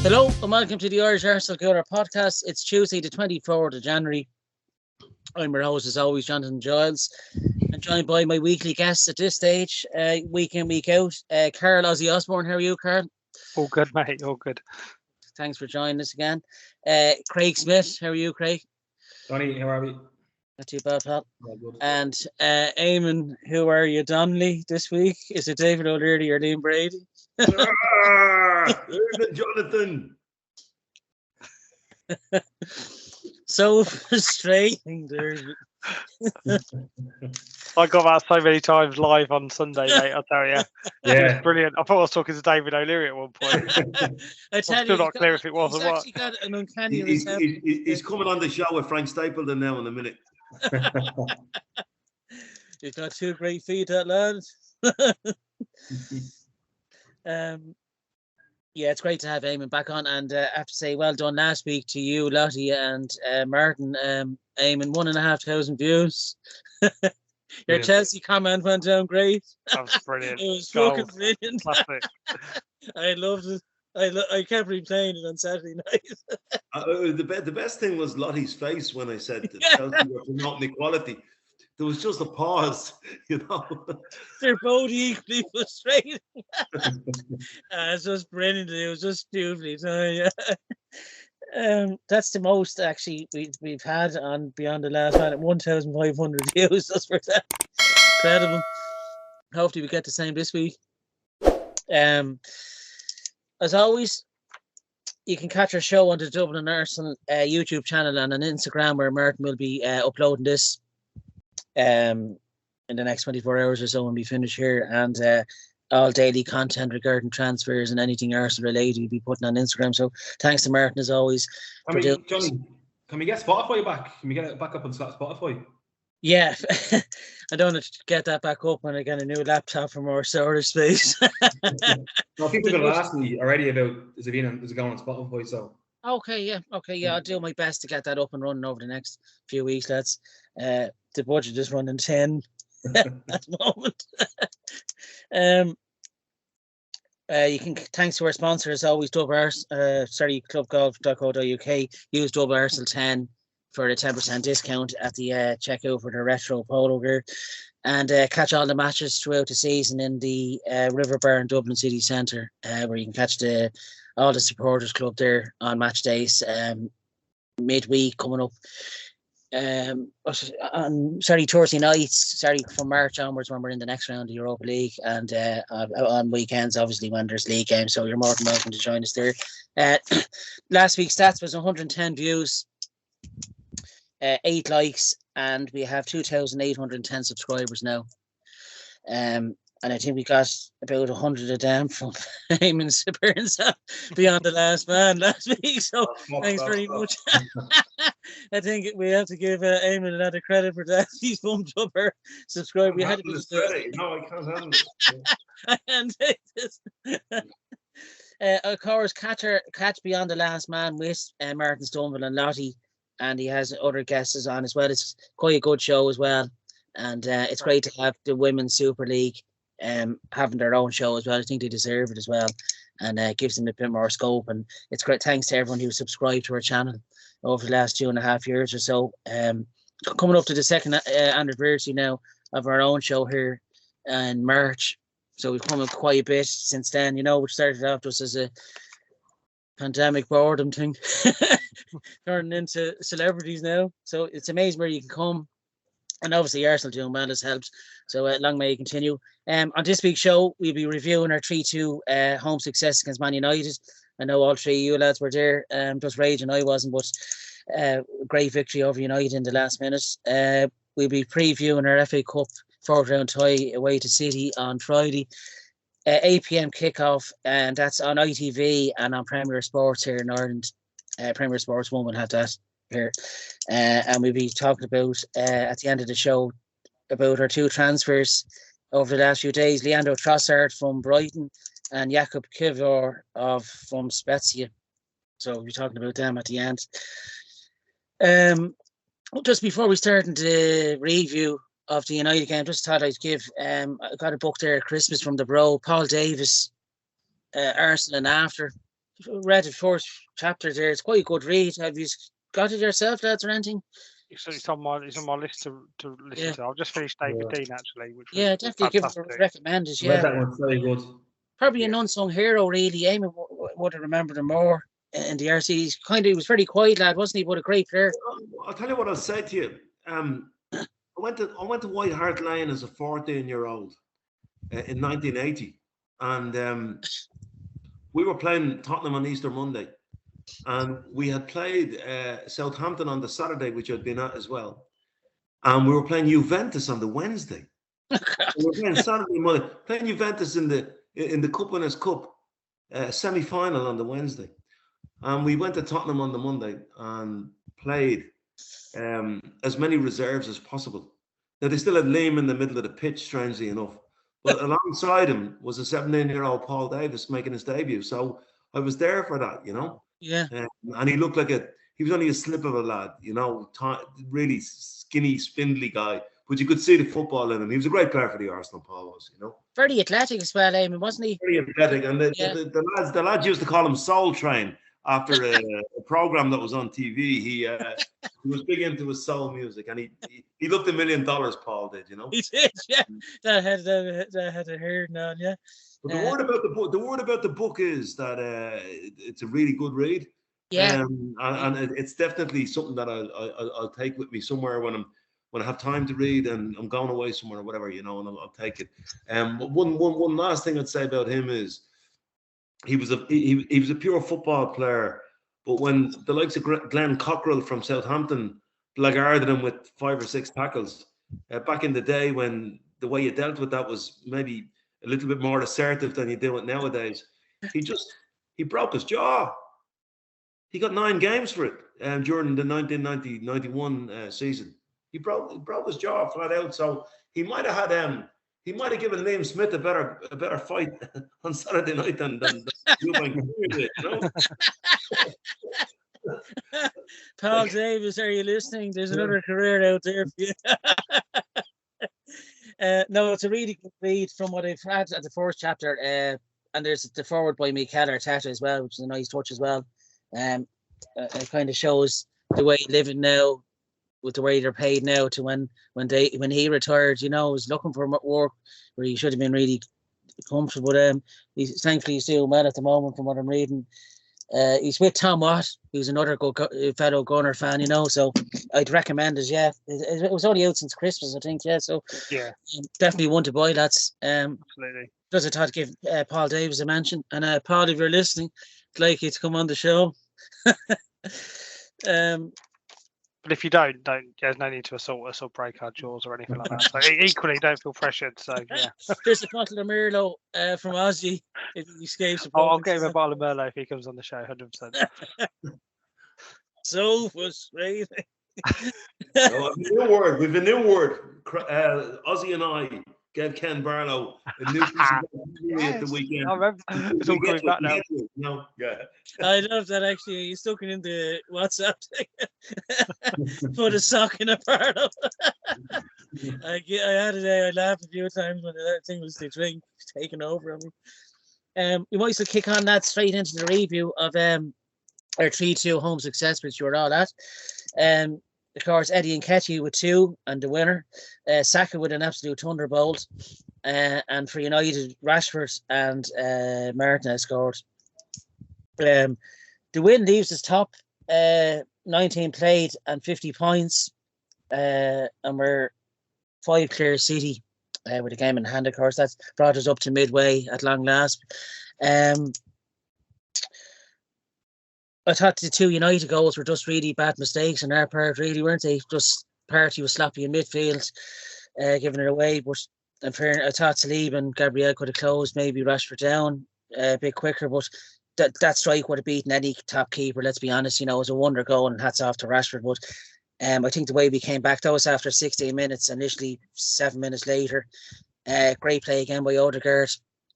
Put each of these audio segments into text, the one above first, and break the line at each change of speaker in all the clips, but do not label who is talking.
Hello and welcome to the Irish Arsenal Gooner podcast. It's Tuesday the 24th of January. I'm your host as always, Jonathan Giles. I'm joined by my weekly guests at this stage, week in, week out. Carl Ozzy Osborne, how are you, Carl?
All good, mate, all good.
Thanks for joining us again. Craig Smith, how are you, Craig?
Johnny, how are we?
Not too bad, pal. And Eamon, who are you, Donnelly, this week? Is it David O'Leary or Liam Brady?
Jonathan.
So frustrating, dude. I got that so many times live on Sunday, mate, I'll tell you. Yeah. It was brilliant. I thought I was talking to David O'Leary at one point. I'm still not clear if it was or what.
Got an uncanny
he's coming on the show with Frank Stapleton now in a minute.
You've got two great feet, that lad. Yeah, it's great to have Eamon back on, and I have to say well done last week to you, Lottie, and Martin. Eamon, 1,500 views. Your Chelsea comment went down great.
That was brilliant.
It was fucking brilliant.
I
loved it. I kept replaying it on Saturday night.
The best thing was Lottie's face when I said that Chelsea were promoting equality. There was just a pause, you know.
They're both equally frustrated. It's just brilliant. It was just beautifully. So, yeah. That's the most actually we've had on Beyond the Last Man at 1,500 views. Just for that, incredible. Hopefully we get the same this week. As always, you can catch our show on the Dublin Arsenal YouTube channel and on Instagram, where Martin will be uploading this in the next 24 hours or so when we finish here, and all daily content regarding transfers and anything Arsenal related we'll be putting on Instagram. So thanks to Martin as always.
Johnny, can we get Spotify back? Can we get it back up on Spotify?
Yeah, I don't want to get that back up when I get a new laptop for more storage space.
No, people are going to ask me already about is it going on Spotify? So
okay, yeah, I'll do my best to get that up and running over the next few weeks, lads. The budget is running 10 at the moment. You can thanks to our sponsor as always, clubgolf.co.uk. Use Dub Arsenal 10 for a 10% discount at the checkout for the retro polo gear, and catch all the matches throughout the season in the River Bar in Dublin City Centre, where you can catch all the supporters club there on match days. Midweek coming up. On Thursday nights, from March onwards when we're in the next round of the Europa League, and on weekends obviously when there's league games, so you're more than welcome to join us there. Last week's stats was 110 views, 8 likes, and we have 2,810 subscribers now. And I think we got about 100 of them from Eamon's appearance Beyond the Last Man last week. So thanks very much. I think we have to give Eamon a lot of credit for that. He's bumped up our subscriber. We had to
No, I can't handle it.
I can't take this. Of course, catch Beyond the Last Man with Martin Stoneville and Lottie, and he has other guests on as well. It's quite a good show as well, and it's great to have the Women's Super League having their own show as well. I think they deserve it as well, and gives them a bit more scope. And it's great. Thanks to everyone who subscribed to our channel over the last 2.5 years or so. Coming up to the second anniversary now of our own show here in March. So we've come up quite a bit since then, which started off just as a pandemic boredom thing, turning into celebrities now. So it's amazing where you can come. And obviously Arsenal doing well has helped. So long may it continue. On this week's show, we'll be reviewing our 3-2 home success against Man United. I know all three of you lads were there. Just raging I wasn't, but great victory over United in the last minute. We'll be previewing our FA Cup 4th round tie away to City on Friday. 8 p.m. kickoff, and that's on ITV and on Premier Sports here in Ireland. Premier Sports 1 will have that here. And we'll be talking about, at the end of the show, about our 2 transfers over the last few days. Leandro Trossard from Brighton and Jakub Kivor from Spezia. So we'll be talking about them at the end. Just before we start the review of the United game, just thought I'd give, I got a book there at Christmas from the bro, Paul Davis, Arsenal and After. read the first chapter there. It's quite a good read. Have you got it yourself, lads, or anything?
It's on my list to listen to. I've just finished David Dean actually, which was
definitely
fantastic.
recommend it.
Yeah, that one's very good.
Probably an unsung hero, really. Eamon would have remembered him more in the RC. He was very quiet lad, wasn't he? But a great player.
I'll tell you what I'll say to you. I went to White Hart Lane as a 14-year-old in 1980, and we were playing Tottenham on Easter Monday, and we had played Southampton on the Saturday, which I'd been at as well, and we were playing Juventus on the Wednesday. We were playing Saturday Monday, playing Juventus in the Cup Winners' Cup semi-final on the Wednesday, and we went to Tottenham on the Monday and played as many reserves as possible. Now, they still had Liam in the middle of the pitch, strangely enough. But alongside him was a 17-year-old Paul Davis making his debut. So I was there for that,
Yeah.
And he looked like he was only a slip of a lad, really skinny, spindly guy. But you could see the football in him. He was a great player for the Arsenal, Paul was,
Very athletic as well, Eamon, wasn't he?
Very athletic. And the lads used to call him Soul Train after a program that was on TV. He was big into his soul music, and he looked $1 million, Paul did,
He did, yeah. That had a heard on, yeah.
But the word about the book is that it's a really good read.
Yeah.
And it's definitely something that I'll take with me somewhere when I have time to read and I'm going away somewhere or whatever, and I'll take it. But one last thing I'd say about him is he was a pure football player, but when the likes of Glenn Cockrell from Southampton blackguarded him with 5 or 6 tackles back in the day, when the way you dealt with that was maybe a little bit more assertive than you do it nowadays, he broke his jaw. He got 9 games for it during the 1990-91 season. He broke his jaw flat out. So he might have given Liam Smith a better fight on Saturday night than Eubank did,
Paul Davis, are you listening? There's another career out there for you. No, it's a really good read from what I've had at the first chapter. And there's the forward by Mikel Arteta as well, which is a nice touch as well. It kind of shows the way living now, with the way they're paid now, to when he retired, was looking for work where he should have been really comfortable. Thankfully he's doing well at the moment from what I'm reading. He's with Tom Watt, who's another fellow Gooner fan, so I'd recommend it. Yeah, it was only out since Christmas, I think. Yeah, so
yeah,
definitely one to buy. That's
absolutely.
Just I thought to give Paul Davis a mention, and Paul, if you're listening, I'd like you to come on the show.
But if you don't, there's no need to assault break our jaws or anything like that. So equally, don't feel pressured. So yeah,
there's a bottle of Merlot from Aussie if he escapes.
I'll give him a bottle of Merlot if he comes on the show, 100%.
So frustrating.
We've a new word. Ozzy and I gave Ken Barlow a new piece of at the weekend.
I remember. It's all coming back now.
No, yeah.
I love that actually. You stuck it in the WhatsApp thing. Put a sock in a Barlow. I had it. I laughed a few times when that thing was the drink taken over on me. We might still kick on that straight into the review of our 3-2 home success, which you were all at. Of course, Eddie Nketiah with 2 and the winner. Saka with an absolute thunderbolt. And for United, Rashford and Martinez scored. The win leaves us top, 19 played and 50 points. And we're 5 clear City with a game in hand, of course. That's brought us up to midway at long last. I thought the 2 United goals were just really bad mistakes on our part, really, weren't they? Just Partey was sloppy in midfield, giving it away. But I thought Saliba and Gabriel could have closed maybe Rashford down a bit quicker. But that strike would have beaten any top keeper, let's be honest. It was a wonder goal, and hats off to Rashford. But I think the way we came back, that was after 16 minutes, initially 7 minutes later. Great play again by Odegaard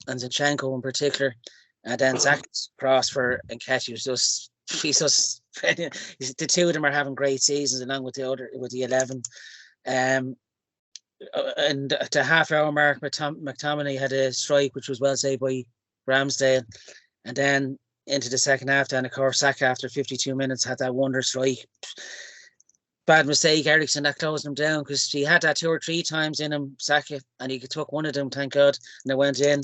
and Zinchenko in particular. And then Saka's cross for Nketiah was just... the 2 of them are having great seasons along with the 11. And the half-hour mark, McTominay had a strike which was well saved by Ramsdale, and then into the second half. Then, of course, Saka after 52 minutes had that wonder strike. Bad mistake, Ericsson, that closed him down, because he had that 2 or 3 times in him, Saka, and he took one of them, thank God, and it went in.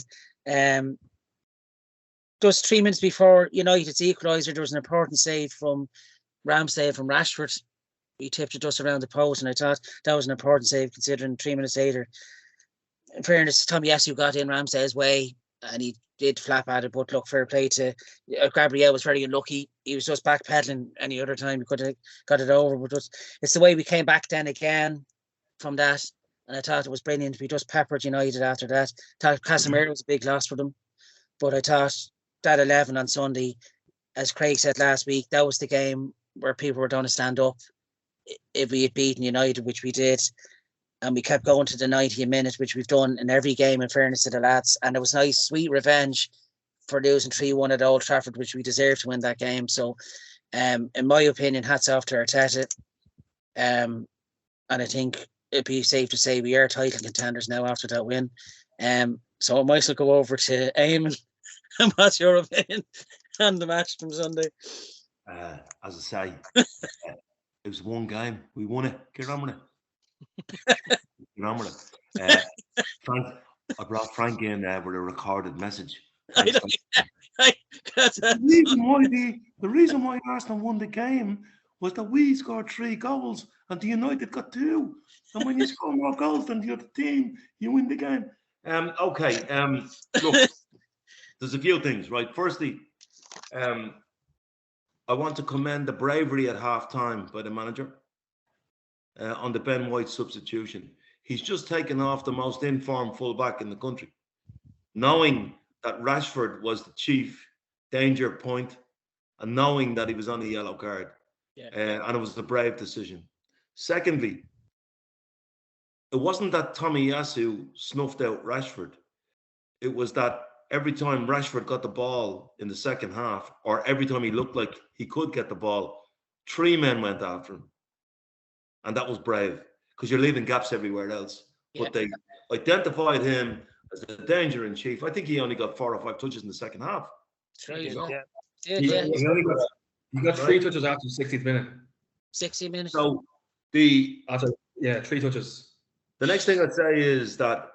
Just 3 minutes before United's equaliser, there was an important save from Ramsdale from Rashford. He tipped it just around the post, and I thought that was an important save, considering 3 minutes later. In fairness, Tomiyasu got in Ramsdale's way, and he did flap at it, but look, fair play to Gabriel. Was very unlucky. He was just backpedaling any other time. He could have got it over, but it's the way we came back then again from that, and I thought it was brilliant. We just peppered United after that. Thought Casemiro was a big loss for them, but I thought that 11 on Sunday, as Craig said last week, that was the game where people were going to stand up if we had beaten United, which we did. And we kept going to the 90th minute, which we've done in every game, in fairness to the lads. And it was nice, sweet revenge for losing 3-1 at Old Trafford, which we deserved to win that game. So, in my opinion, hats off to Arteta. And I think it'd be safe to say we are title contenders now after that win. So I might go over to Eamon. And what's your opinion on the match from Sunday?
As I say, it was one game. We won it. Get on with it. Frank, I brought Frank in with a recorded message. The reason why Arsenal won the game was that we scored 3 goals and the United got 2. And when you score more goals than the other team, you win the game. Look, there's a few things, right? Firstly, I want to commend the bravery at half-time by the manager. On the Ben White substitution. He's just taken off the most informed fullback in the country, knowing that Rashford was the chief danger point and knowing that he was on a yellow card. And it was a brave decision. Secondly, it wasn't that Tomiyasu snuffed out Rashford. It was that every time Rashford got the ball in the second half, or every time he looked like he could get the ball, 3 men went after him. And that was brave, because you're leaving gaps everywhere else. But they identified him as the danger in chief. I think he only got 4 or 5 touches in the second half.
He
got 3 touches after the 60th minute.
60 minutes.
So
3 touches.
The next thing I'd say is that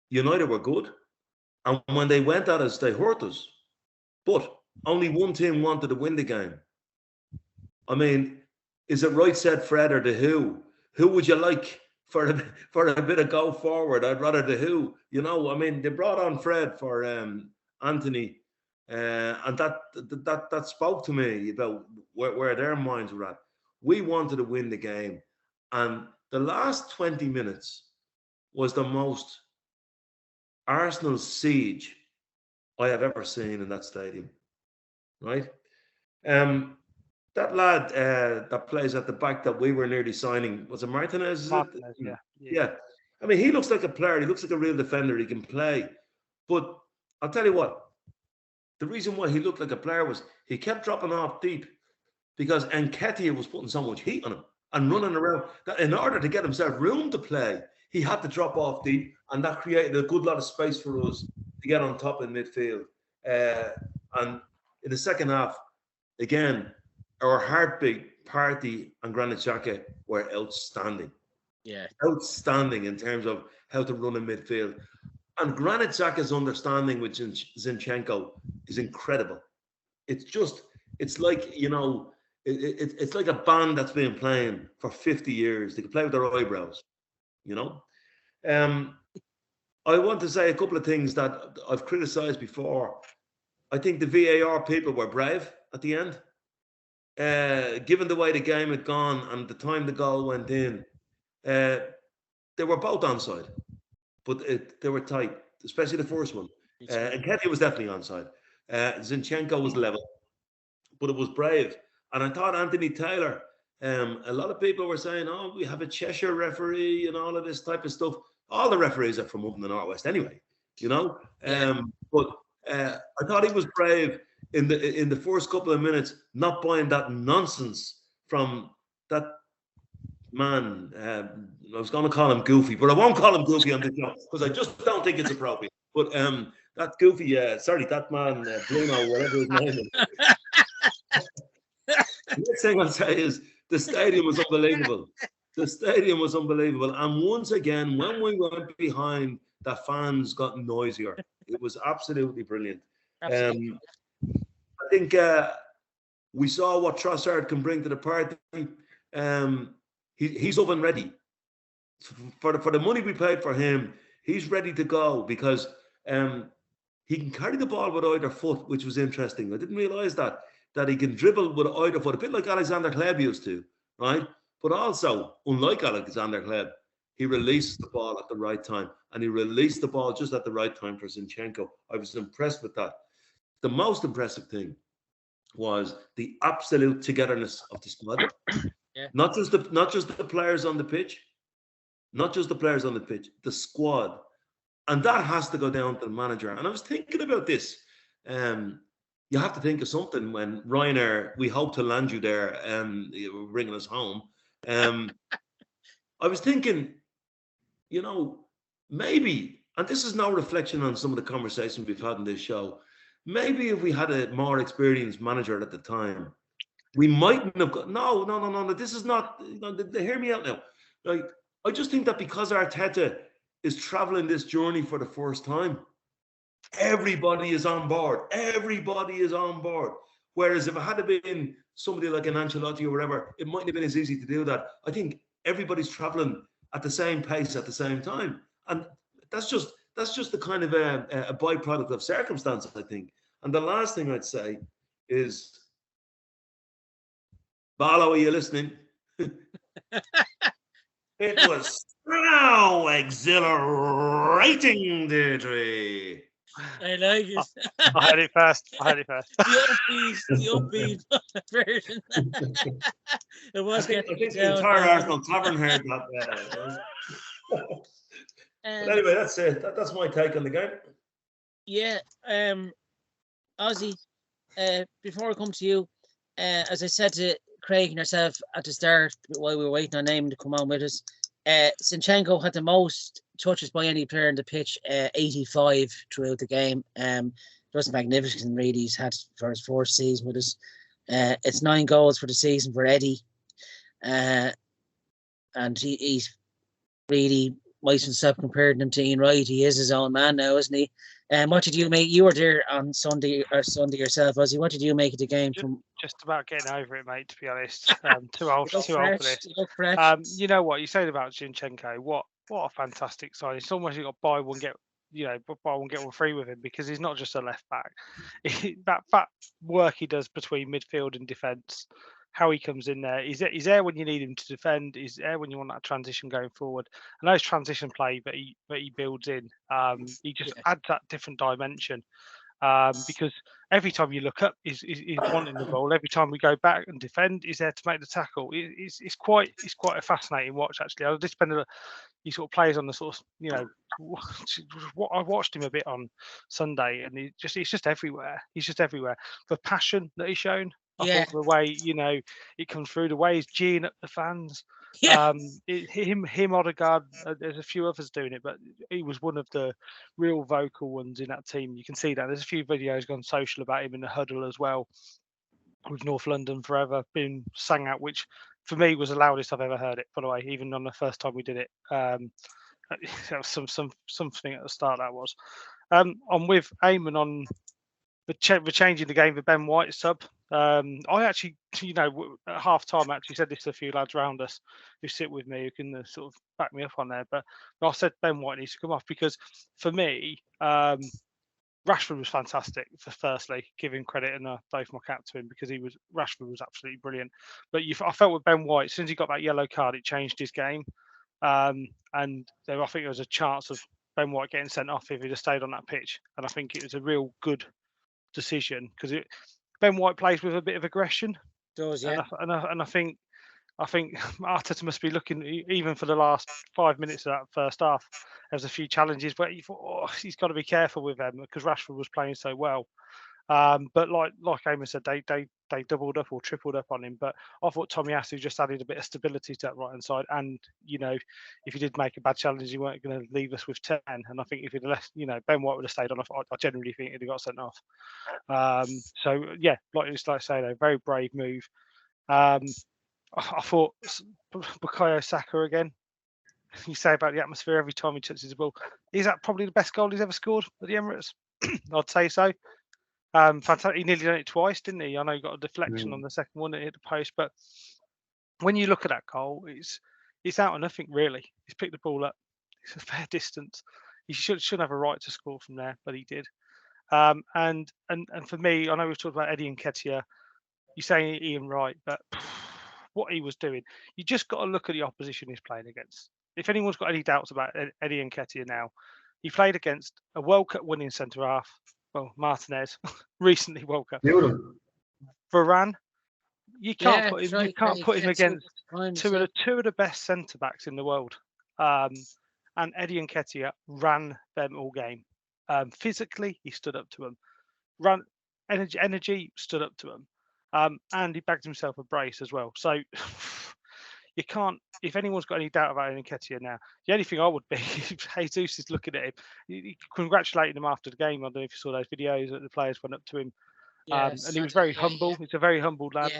United were good. And when they went at us, they hurt us. But only one team wanted to win the game. I mean, is it right, said Fred, or the Who? Who would you like for a bit of go forward? I'd rather the Who. I mean, they brought on Fred for Anthony, and that spoke to me about where their minds were at. We wanted to win the game, and the last 20 minutes was the most Arsenal siege I have ever seen in that stadium. Right? That lad that plays at the back that we were nearly signing, was it Martinez? Yeah. I mean, he looks like a player. He looks like a real defender. He can play. But I'll tell you what, the reason why he looked like a player was he kept dropping off deep because Nketiah was putting so much heat on him and running around. That in order to get himself room to play, he had to drop off deep, and that created a good lot of space for us to get on top in midfield. And in the second half, again, our heartbeat, Partey and Granit Xhaka were outstanding.
Yeah.
Outstanding in terms of how to run in midfield. And Granit Xhaka's understanding with Zinchenko is incredible. It's like, it's like a band that's been playing for 50 years. They can play with their eyebrows, I want to say a couple of things that I've criticised before. I think the VAR people were brave at the end. Given the way the game had gone and the time the goal went in, they were both onside, but they were tight, especially the first one. And Nketiah was definitely onside. Zinchenko was level, but it was brave. And I thought Anthony Taylor, a lot of people were saying, oh, we have a Cheshire referee and all of this type of stuff. All the referees are from up in the Northwest anyway, But I thought he was brave in the first couple of minutes, not buying that nonsense from that man. I was going to call him Goofy, but I won't call him Goofy on this show because I just don't think it's appropriate. But that goofy, that man, Bruno, whatever his name is. The next thing I'll say is the stadium was unbelievable. The stadium was unbelievable. And once again, when we went behind, the fans got noisier. It was absolutely brilliant.
Absolutely.
I think we saw what Trossard can bring to the party. He's up and ready. For the money we paid for him, he's ready to go because he can carry the ball with either foot, which was interesting. I didn't realise that he can dribble with either foot, a bit like Alexander Hleb used to, right? But also, unlike Alexander Hleb, he released the ball at the right time, and he released the ball just at the right time for Zinchenko. I was impressed with that. The most impressive thing was the absolute togetherness of the squad.
Yeah.
Not just the players on the pitch, the squad. And that has to go down to the manager. And I was thinking about this. You have to think of something when Ryanair, we hope to land you there, bringing us home. I was thinking, maybe, and this is no reflection on some of the conversations we've had in this show, maybe if we had a more experienced manager at the time, we mightn't have got, no, this is not, hear me out now. Like, I just think that because Arteta is traveling this journey for the first time, everybody is on board. Whereas if it had been somebody like an Ancelotti or whatever, it mightn't have been as easy to do that. I think everybody's traveling at the same pace at the same time. And that's just the kind of a byproduct of circumstance, I think. And the last thing I'd say is, Barlow, are you listening? It was so exhilarating, Deirdre.
I like it.
I had it first.
The upbeat version. It was.
I think the entire Arsenal tavern heard that. But anyway, that's it. That's my take on the game.
Yeah, Ozzy. Before I come to you, as I said to Craig and yourself at the start, while we were waiting on Eamon to come on with us, Zinchenko had the most touches by any player in the pitch, 85 throughout the game. It was magnificent, really. He's had for his fourth season with us. It's 9 goals for the season for Eddie, and he's really might himself compared him to Ian Wright. He is his own man now, isn't he? What did you make? You were there on Sunday yourself, Ozzy. What did you make of the game?
Just about getting over it, mate. To be honest, too old for this. You know what you said about Zinchenko? What a fantastic sign! It's almost you got buy one get one free with him, because he's not just a left back. that work he does between midfield and defence, how he comes in there. He's there when you need him to defend. He's there when you want that transition going forward. And those transition play that he builds in, he just adds that different dimension. Because every time you look up, he's wanting the ball. Every time we go back and defend, he's there to make the tackle. It's quite a fascinating watch, actually. I just spend he sort of plays on the sort of, I watched him a bit on Sunday, and he's just everywhere. He's just everywhere. The passion that he's shown. I thought the way, it comes through, the way he's geeing up the fans.
Yeah.
Him, Odegaard, there's a few others doing it, but he was one of the real vocal ones in that team. You can see that. There's a few videos gone social about him in the huddle as well, with North London Forever being sang out, which for me was the loudest I've ever heard it, by the way, even on the first time we did it. That was something at the start, that was. I'm with Eamon on the changing the game for Ben White sub. I actually, at half time, I actually said this to a few lads around us who sit with me, who can sort of back me up on there. But I said Ben White needs to come off, because for me, Rashford was fantastic. Firstly, give him credit, and both my cap to him, because Rashford was absolutely brilliant. But I felt with Ben White, as soon as he got that yellow card, it changed his game. And I think there was a chance of Ben White getting sent off if he'd have stayed on that pitch. And I think it was a real good decision, because Ben White plays with a bit of aggression.
Does, yeah.
And I think Arteta must be looking, even for the last 5 minutes of that first half, there's a few challenges, but he thought, he's got to be careful with them, because Rashford was playing so well. But like Eamon said, they they doubled up or tripled up on him. But I thought Tomiyasu just added a bit of stability to that right hand side. And if he did make a bad challenge, he weren't going to leave us with 10. And I think if he'd left, Ben White would have stayed on. I generally think he'd have got sent off. So yeah, like I say, though, very brave move. I thought Bukayo Saka again. You say about the atmosphere every time he touches the ball. Is that probably the best goal he's ever scored at the Emirates? I'd say so. Fantastic. He nearly done it twice, didn't he? I know he got a deflection on the second one and hit the post, but when you look at that goal, it's out of nothing really. He's picked the ball up. It's a fair distance. He should have a right to score from there, but he did. And for me, I know we've talked about Eddie Nketiah. You're saying Ian Wright, but what he was doing, you just got to look at the opposition he's playing against. If anyone's got any doubts about Eddie Nketiah now, he played against a World Cup winning centre half. Well, Martinez, recently World Cup. Varane, you can't put him. Right. You can't put him against two of the best centre backs in the world. And Eddie Nketiah ran them all game. Physically, he stood up to them. Ran energy stood up to them. And he bagged himself a brace as well. So you can't. If anyone's got any doubt about Nketiah now, the only thing I would be, Jesus is looking at him, congratulating him after the game. I don't know if you saw those videos that the players went up to him, and he was very humble. He's a very humble lad.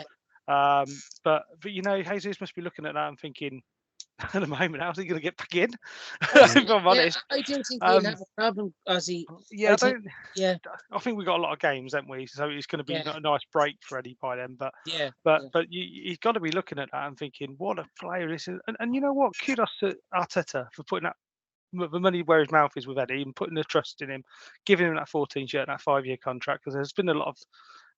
Yeah. But Jesus must be looking at that and thinking, at the moment, how's he going to get back in? If I'm honest.
I do think he'll have a problem, Ozzy.
I think we've got a lot of games, haven't we? So it's going to be a nice break for Eddie by then. But you've got to be looking at that and thinking, what a player this is. And you know what? Kudos to Arteta for putting that the money where his mouth is with Eddie and putting the trust in him, giving him that 14 shirt, that 5-year contract, because there's been a lot of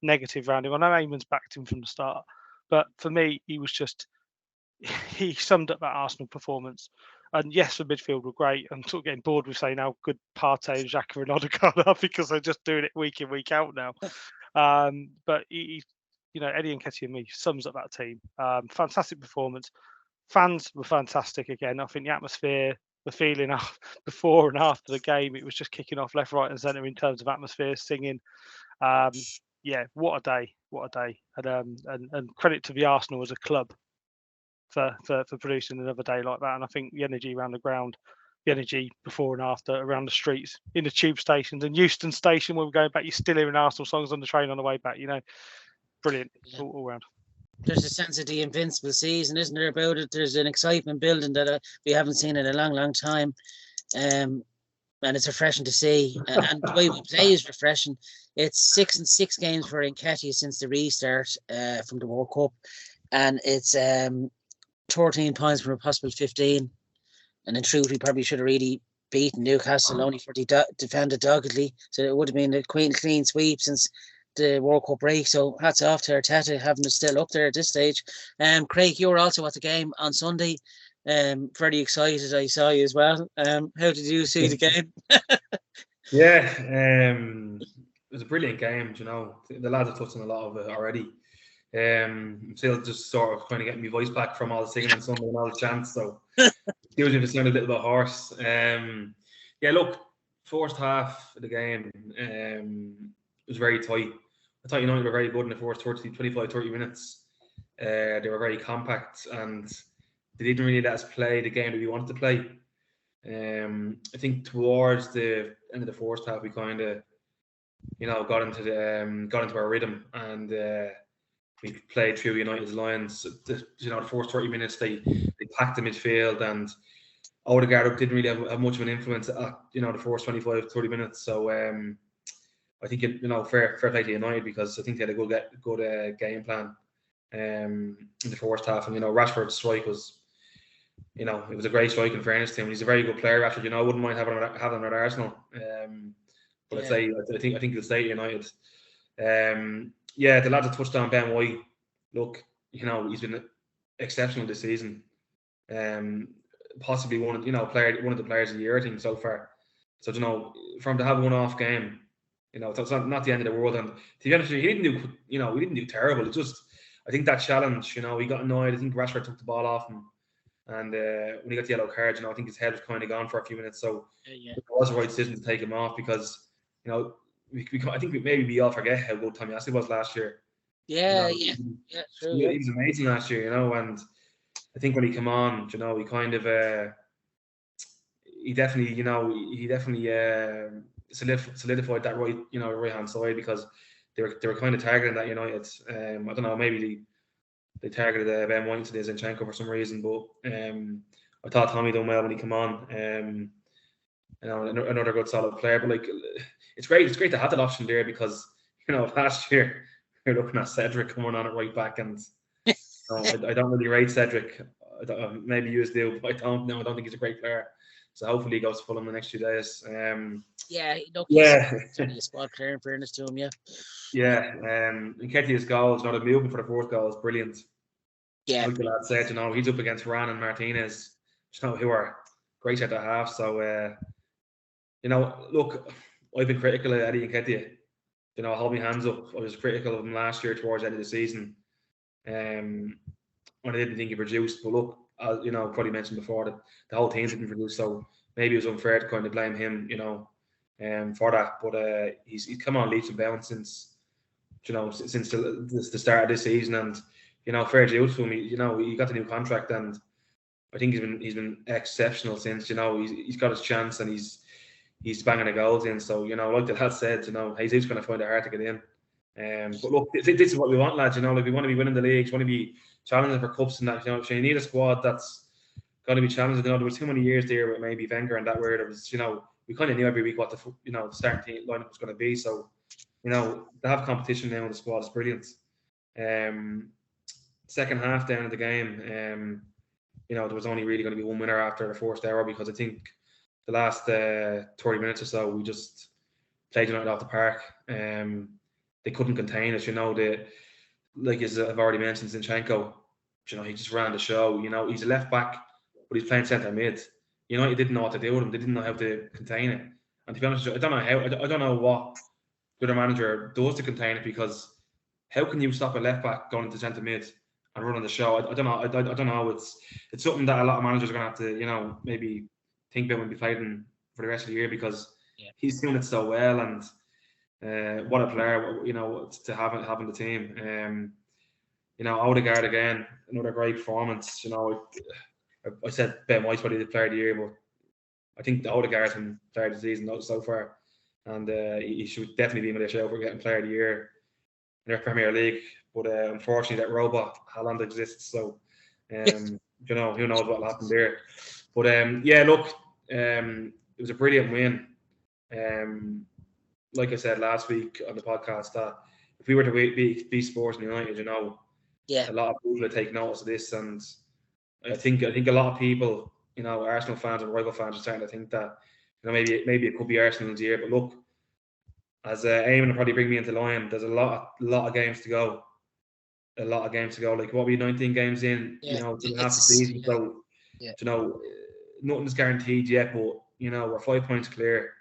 negative around him. I know Eamon's backed him from the start, but for me, he summed up that Arsenal performance. And yes, the midfield were great. I'm sort of getting bored with saying how good Partey and Xhaka and Odegaard are because they're just doing it week in, week out now. But Eddie Nketiah and me sums up that team. Fantastic performance. Fans were fantastic again. I think the atmosphere, the feeling before and after the game, it was just kicking off left, right, and centre in terms of atmosphere, singing. What a day! What a day! And credit to the Arsenal as a club for producing another day like that. And I think the energy around the ground, the energy before and after, around the streets, in the tube stations, and Euston Station when we're going back, you're still hearing Arsenal songs on the train on the way back. Brilliant all round.
There's a sense of the invincible season, isn't there, about it? There's an excitement building that we haven't seen in a long, long time. And it's refreshing to see. And the way we play is refreshing. It's 6 games for Nketiah since the restart from the World Cup. And it's 14 points from a possible 15. And in truth, we probably should have really beaten Newcastle only for defended doggedly. So it would have been a clean sweep since the World Cup break. So hats off to Arteta having us still up there at this stage. Craig, you were also at the game on Sunday. Very excited. I saw you as well. How did you see the game?
It was a brilliant game. The lads have touched on a lot of it already. I'm still just sort of kind of getting my voice back from all the singing on Sunday and all the chants, so excuse me if it sounded a little bit hoarse. Look, first half of the game was very tight. I thought United were very good in the first 25-30 minutes. They were very compact and they didn't really let us play the game that we wanted to play. I think towards the end of the first half, we kind of, got into our rhythm and we played through United's lines. The first 30 minutes they packed the midfield and Odegaard didn't really have much of an influence at the first 25-30 minutes. So I think fair play to United because I think they had a good game plan in the first half. And Rashford's strike was, it was a great strike in fairness to him. He's a very good player, Rashford. I wouldn't mind having him at Arsenal. But I think he'll stay at United. The lads have touched on Ben White. Look, he's been exceptional this season. Possibly one of the players of the year, I think, so far. So for him to have one off game, it's not the end of the world. And to be honest, he didn't do terrible. It's just, I think that challenge, he got annoyed. I think Rashford took the ball off him, and when he got the yellow card, I think his head was kind of gone for a few minutes. So it was the right decision to take him off because, I think maybe we all forget how good Tomiyasu was last year.
Yeah,
You know,
yeah, true. Yeah.
he was amazing last year, you know, and I think when he came on, you know, he kind of he definitely solidified that right hand side, because they were kind of targeting that United. I don't know, maybe they targeted Ben White to Zinchenko for some reason, but I thought Tommy done well when he came on. Another good solid player, but like it's great to have that option there, because last year we were looking at Cedric coming on at right back, and I don't really rate Cedric. Maybe you do, but I don't think he's a great player. So hopefully he goes to Fulham the next few days.
Yeah, look,
Yeah.
he's only a squad player, in fairness to him, yeah.
Yeah, Nketiah's goal, the movement for the fourth goal is brilliant.
Yeah.
Like the lad said, he's up against Varane and Martinez, who are great at the half. So, look, I've been critical of Eddie Nketiah. I'll hold my hands up. I was critical of him last year towards the end of the season. When I didn't think he produced, but look, probably mentioned before that the whole team didn't produce, so maybe it was unfair to kind of blame him, for that. But he's come on leaps and bounds since the start of this season, and fair dues to him. He got the new contract, and I think he's been exceptional since. He's got his chance, and he's banging the goals in. So like the lad said, Jesus going to find it hard to get in. But look, this is what we want, lads. Like we want to be winning the leagues, want to be challenging for cups and that. So you need a squad that's going to be challenging. There was too many years there with maybe Wenger and that, where it was, we kind of knew every week what the starting team lineup was going to be. So to have competition now in the squad is brilliant. Second half down in the game, there was only really going to be one winner after the first hour, because I think the last 30 minutes or so we just played United off the park. They couldn't contain us. Like as I've already mentioned, Zinchenko, he just ran the show. He's a left back, but he's playing centre mid. United didn't know what to do with him. They didn't know how to contain it. And to be honest, I don't know how. I don't know what the other manager does to contain it, because how can you stop a left back going into centre mid and running the show? I don't know. I don't know. It's something that a lot of managers are going to have to maybe think about when we play them for the rest of the year, because he's doing it so well, and what a player, to have in the team. Odegaard again, another great performance. I said Ben White's probably the player of the year, but I think the Odegaard's been player of the season so far, and he should definitely be in the show for getting player of the year in their Premier League. But unfortunately, that robot Haaland exists, so who knows what will happen there. But look, it was a brilliant win. Like I said last week on the podcast, that if we were to beat Sporting United, a lot of people would take notice of this, and I think a lot of people, Arsenal fans and rival fans, are starting to think that maybe it could be Arsenal's year. But look, as Eamon will probably bring me into line, there's a lot of games to go. Like what we 19 games in, to half the season. So nothing's guaranteed yet, but we're 5 points clear.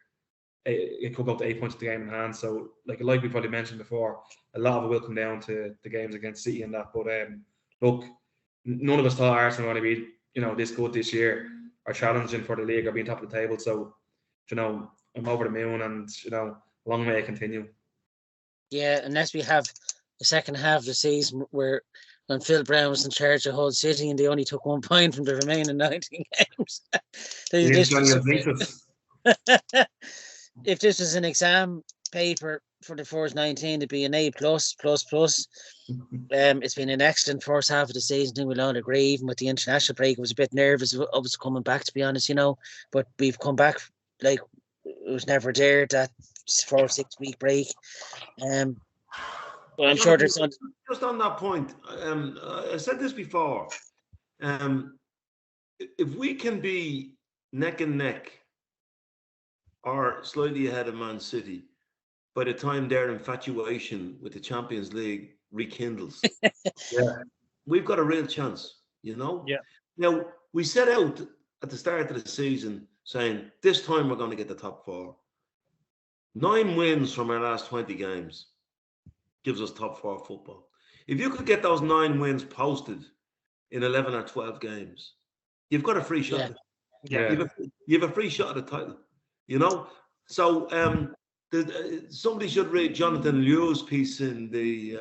It could go up to 8 points of the game in hand. So like we probably mentioned before, a lot of it will come down to the games against City and that. But look, none of us thought Arsenal were going to be this good this year, or challenging for the league, or being top of the table. So I'm over the moon, and long may it continue.
Yeah, unless we have the second half of the season when Phil Brown was in charge of Hull City and they only took 1 point from the remaining 19 games. If this was an exam paper for the first 19, it'd be an A+++. It's been an excellent first half of the season. I think we'll all agree. Even with the international break, I was a bit nervous of us coming back, to be honest, but we've come back like it was never there, that 4 or 6 week break. But I'm sure there's
just on that point. I said this before. If we can be neck and neck or slightly ahead of Man City by the time their infatuation with the Champions League rekindles, we've got a real chance.
Yeah.
Now we set out at the start of the season saying this time we're going to get the top 4. 9 wins from our last 20 games gives us top 4 football. If you could get those 9 wins posted in 11 or 12 games, you've got a free shot. You have a free shot at the title. So somebody should read Jonathan Liu's piece in the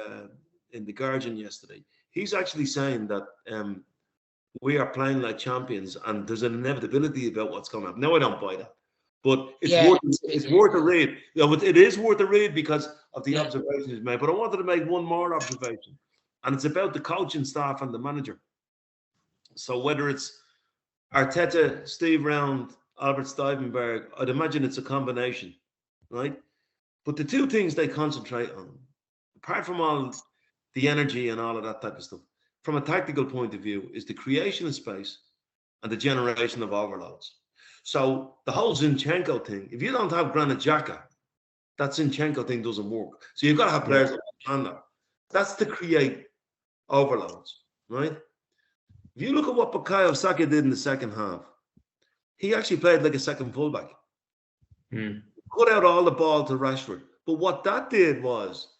in the Guardian yesterday. He's actually saying that we are playing like champions, and there's an inevitability about what's coming up. No, I don't buy that, but it's worth a read. Yeah, but it is worth a read because of the observations he's made. But I wanted to make one more observation, and it's about the coaching staff and the manager. So whether it's Arteta, Steve Round, Albert Stuyvenberg, I'd imagine it's a combination, right? But the two things they concentrate on, apart from all the energy and all of that type of stuff, from a tactical point of view, is the creation of space and the generation of overloads. So the whole Zinchenko thing, if you don't have Granit Xhaka, that Zinchenko thing doesn't work. So you've got to have players that can that. That's to create overloads, right? If you look at what Bukayo Saka did in the second half, he actually played like a second fullback. Cut out all the ball to Rashford. But what that did was,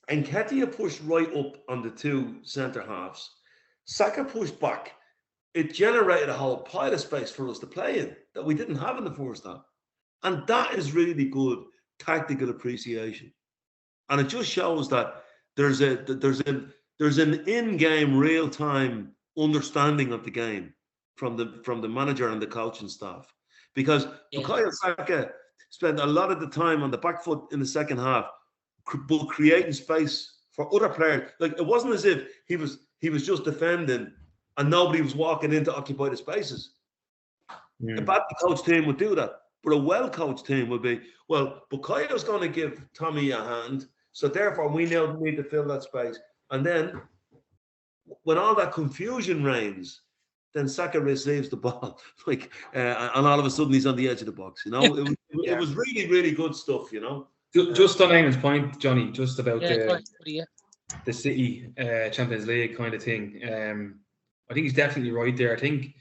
Nketiah pushed right up on the two centre halves. Saka pushed back. It generated a whole pile of space for us to play in that we didn't have in the first half. And that is really good tactical appreciation. And it just shows that there's an in-game, real-time understanding of the game from the manager and the coaching staff. Because Bukayo Saka spent a lot of the time on the back foot in the second half, but creating space for other players. Like, it wasn't as if he was just defending and nobody was walking in to occupy the spaces. A bad coach team would do that, but a well-coached team would be, well, Bukayo's going to give Tommy a hand, so therefore we now need to fill that space. And then, when all that confusion reigns, then Saka receives the ball, and all of a sudden he's on the edge of the box. You know, it was really, really good stuff. You know,
just on Eamon's point, Johnny, just about the City Champions League kind of thing. I think he's definitely right there. I think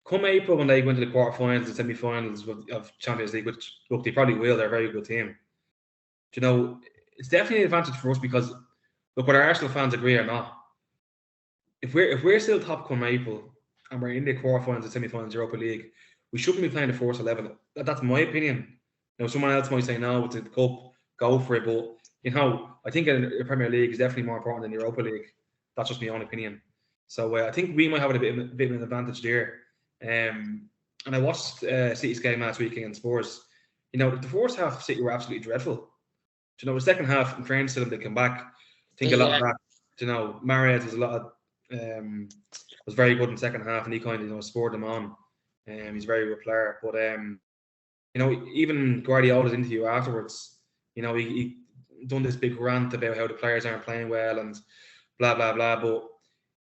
come April, when they went to the quarterfinals and semi-finals of Champions League, which look, they probably will. They're a very good team. You know, it's definitely an advantage for us because look, whether Arsenal fans agree or not, if we're still top come April and we're in the quarterfinals and semi-finals Europa League, we shouldn't be playing the first 11. That's my opinion. You know, someone else might say no, it's a cup, go for it. But you know, I think the Premier League is definitely more important than the Europa League. That's just my own opinion. So I think we might have a bit of an advantage there. And I watched City's game last week against Spurs. You know, the first half of City were absolutely dreadful. You know, the second half, in fairness to them, they come back. I think a lot of that. You know, Mahrez was very good in the second half, and he kind of spurred them on. He's a very good player. But you know, even Guardiola's interview afterwards, you know, he done this big rant about how the players aren't playing well and blah blah blah. But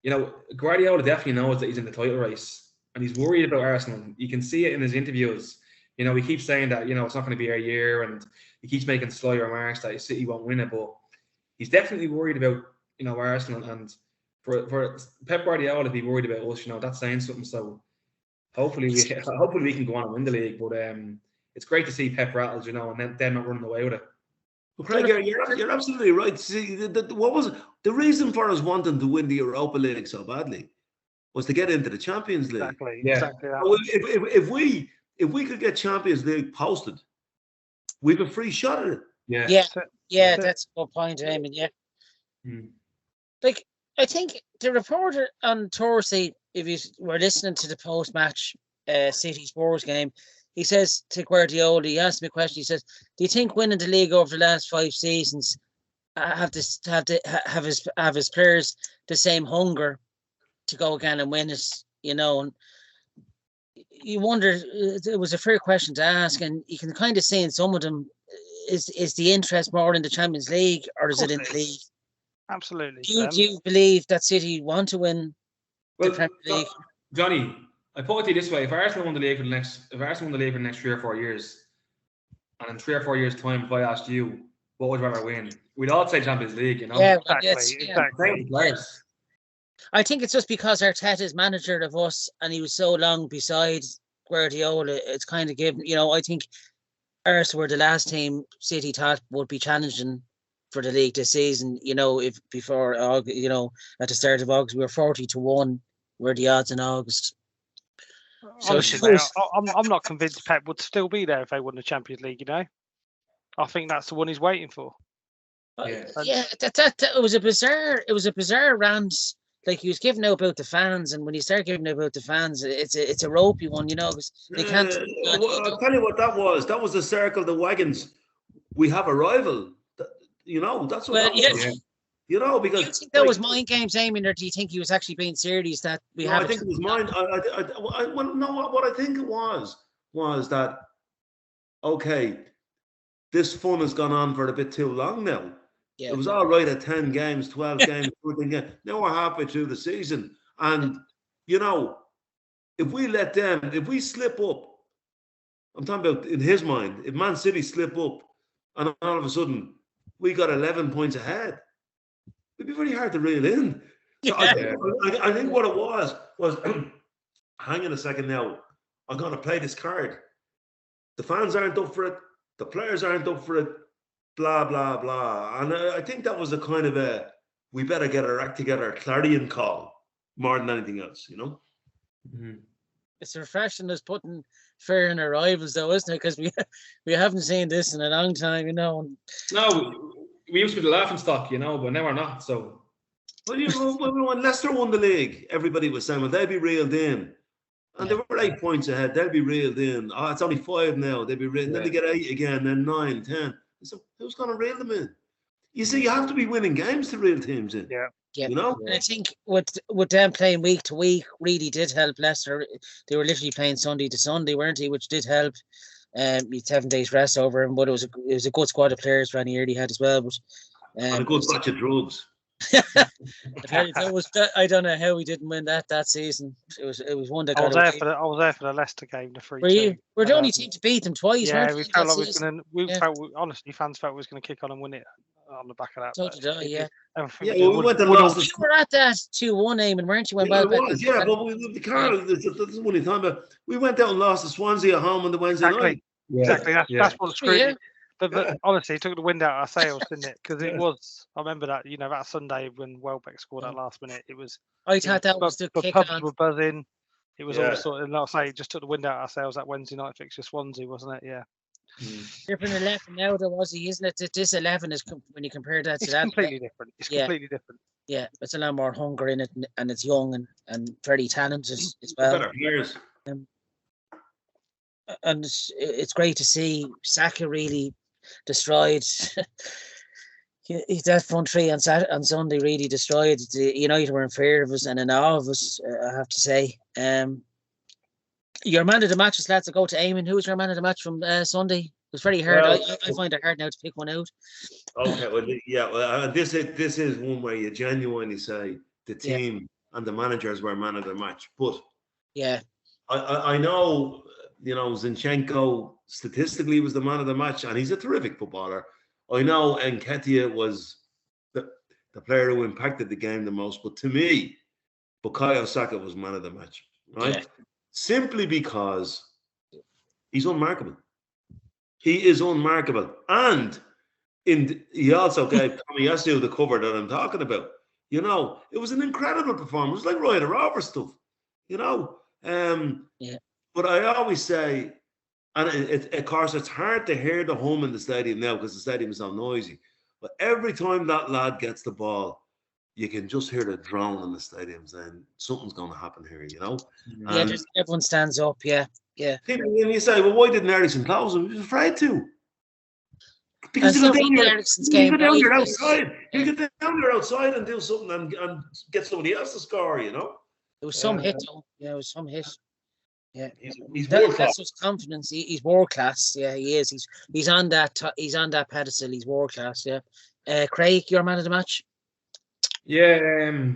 you know, Guardiola definitely knows that he's in the title race, and he's worried about Arsenal. You can see it in his interviews. You know, he keeps saying that, you know, it's not going to be our year, and he keeps making sly remarks that City won't win it. But he's definitely worried about, you know, Arsenal, and for Pep Guardiola to be worried about us, you know, that's saying something. So hopefully we can go on and win the league. But it's great to see Pep rattled, you know, and then not running away with it.
Well, Craig, you're absolutely right. See, what was the reason for us wanting to win the Europa League so badly was to get into the Champions League.
Exactly.
So if we could get Champions League posted, we've a free shot at it.
Yeah, that's a good point, Eamon. Yeah. Like, I think the reporter on Thursday, if you were listening to the post-match City Spurs game, he says to Guardiola, he asked me a question. He says, "Do you think winning the league over the last 5 seasons have his players the same hunger to go again and win it?" You know, and you wonder. It was a fair question to ask, and you can kind of see in some of them, is the interest more in the Champions League or is it in the league?
Absolutely.
Do you believe that City want to win the Premier League?
Johnny, I put it to you this way: if Arsenal won the league for the next 3 or 4 years, and in 3 or 4 years' time, if I asked you, what would you rather win? We'd all say Champions League, you know.
Yeah,
exactly.
I think it's just because Arteta is manager of us, and he was so long beside Guardiola. It's kind of given, you know. I think Arsenal were the last team City thought would be challenging for the league this season. You know, if before August, you know, at the start of August, we were 40-1. Were the odds in August?
Honestly, I'm not convinced Pep would still be there if they won the Champions League. You know, I think that's the one he's waiting for.
Yeah, that it was a bizarre rant. Like he was giving out about the fans, and when you start giving out about the fans, it's a ropey one, because they can't.
I'll tell you what that was. That was the circle, the wagons. We have a rival. That's what that was. Because
do you think that was mind games, Eamon, or do you think he was actually being serious that we have?
I think it was mind. What I think it was that okay, this fun has gone on for a bit too long now. Yeah. It was all right at 10 games, 12 games, 14 games. Now we're halfway through the season. And, if we slip up, I'm talking about in his mind, if Man City slip up and all of a sudden we got 11 points ahead, it'd be very hard to reel in. So I think what it was hang on a second now, I'm going to play this card. The fans aren't up for it. The players aren't up for it. Blah, blah, blah. And I think that was a kind of we better get our act together, clarion call more than anything else,
Mm-hmm. It's refreshing as putting fear in our rivals, though, isn't it? Because we haven't seen this in a long time,
No, we used to be the laughing stock, but now we're not. So,
when Leicester won the league, everybody was saying, well, they'll be reeled in. And they were 8 points ahead. They'll be reeled in. Oh, it's only 5 now. They'll be reeled in. Then they get 8 again, then 9, 10. So who's going to reel them in? You see, you have to be winning games to reel teams in.
Yeah.
And I think with them playing week to week really did help Leicester. They were literally playing Sunday to Sunday, weren't they? Which did help. You 7 days rest over him, but it was a good squad of players Ranny Early had as well. But
and a good batch of drugs.
I don't know how we didn't win that season. It was one that
I was there for the Leicester game, the 3-2.
We're the only team to beat them twice.
Yeah, we felt like honestly, fans felt we was going to kick on and win it on the back of that.
So did I, yeah.
We went and lost.
You were at that 2-1, Eamon, weren't you?
But the Carl, that's one of the time. But we went out and lost to Swansea at home on the Wednesday night.
Exactly. That's what screwed it. But honestly, it took the wind out of our sails, didn't it? Because it was. I remember that. That Sunday when Welbeck scored that last minute. It was.
I thought that was the kick
pubs
on.
were buzzing. It was all sort of. Like I say, it just took the wind out of our sails that Wednesday night fixture, Swansea, wasn't it? Yeah.
Different 11 now, though, was he? Isn't it? This 11 is when you compare that to that.
Completely different. It's completely different.
Yeah, it's a lot more hunger in it, and it's young and very talented as well.
Better players.
And it's great to see Saka really destroyed. That front three on Sunday really destroyed. The United were in fear of us and in awe of us, I have to say. Your man of the match, lads, to go to Eamon. Who was your man of the match from Sunday? It was very hard. I find it hard now to pick one out.
Okay, well, this is one where you genuinely say the team and the managers were man of the match. But I know, Zinchenko statistically was the man of the match, and he's a terrific footballer. I know Nketiah was the player who impacted the game the most, but to me, Bukayo Saka was man of the match, right? Yeah. Simply because he's unmarkable. He is unmarkable. And he also gave Tomiyasu the cover that I'm talking about. It was an incredible performance, like Roy the Rover stuff, But I always say, and of course, it's hard to hear the hum in the stadium now because the stadium is so noisy. But every time that lad gets the ball, you can just hear the drone in the stadium saying something's going to happen here,
Yeah, just everyone stands up. Yeah.
And you say, well, why didn't Eriksen close him? He was afraid to. Because you get down there outside. You get down there outside and do something and get somebody else to score, It
was some hit, though. Yeah, it was some hit. Yeah,
he's world class.
That's his confidence. He's world class. Yeah, he is. He's on that. He's on that pedestal. He's world class. Yeah. Craig, your man of the match.
Yeah,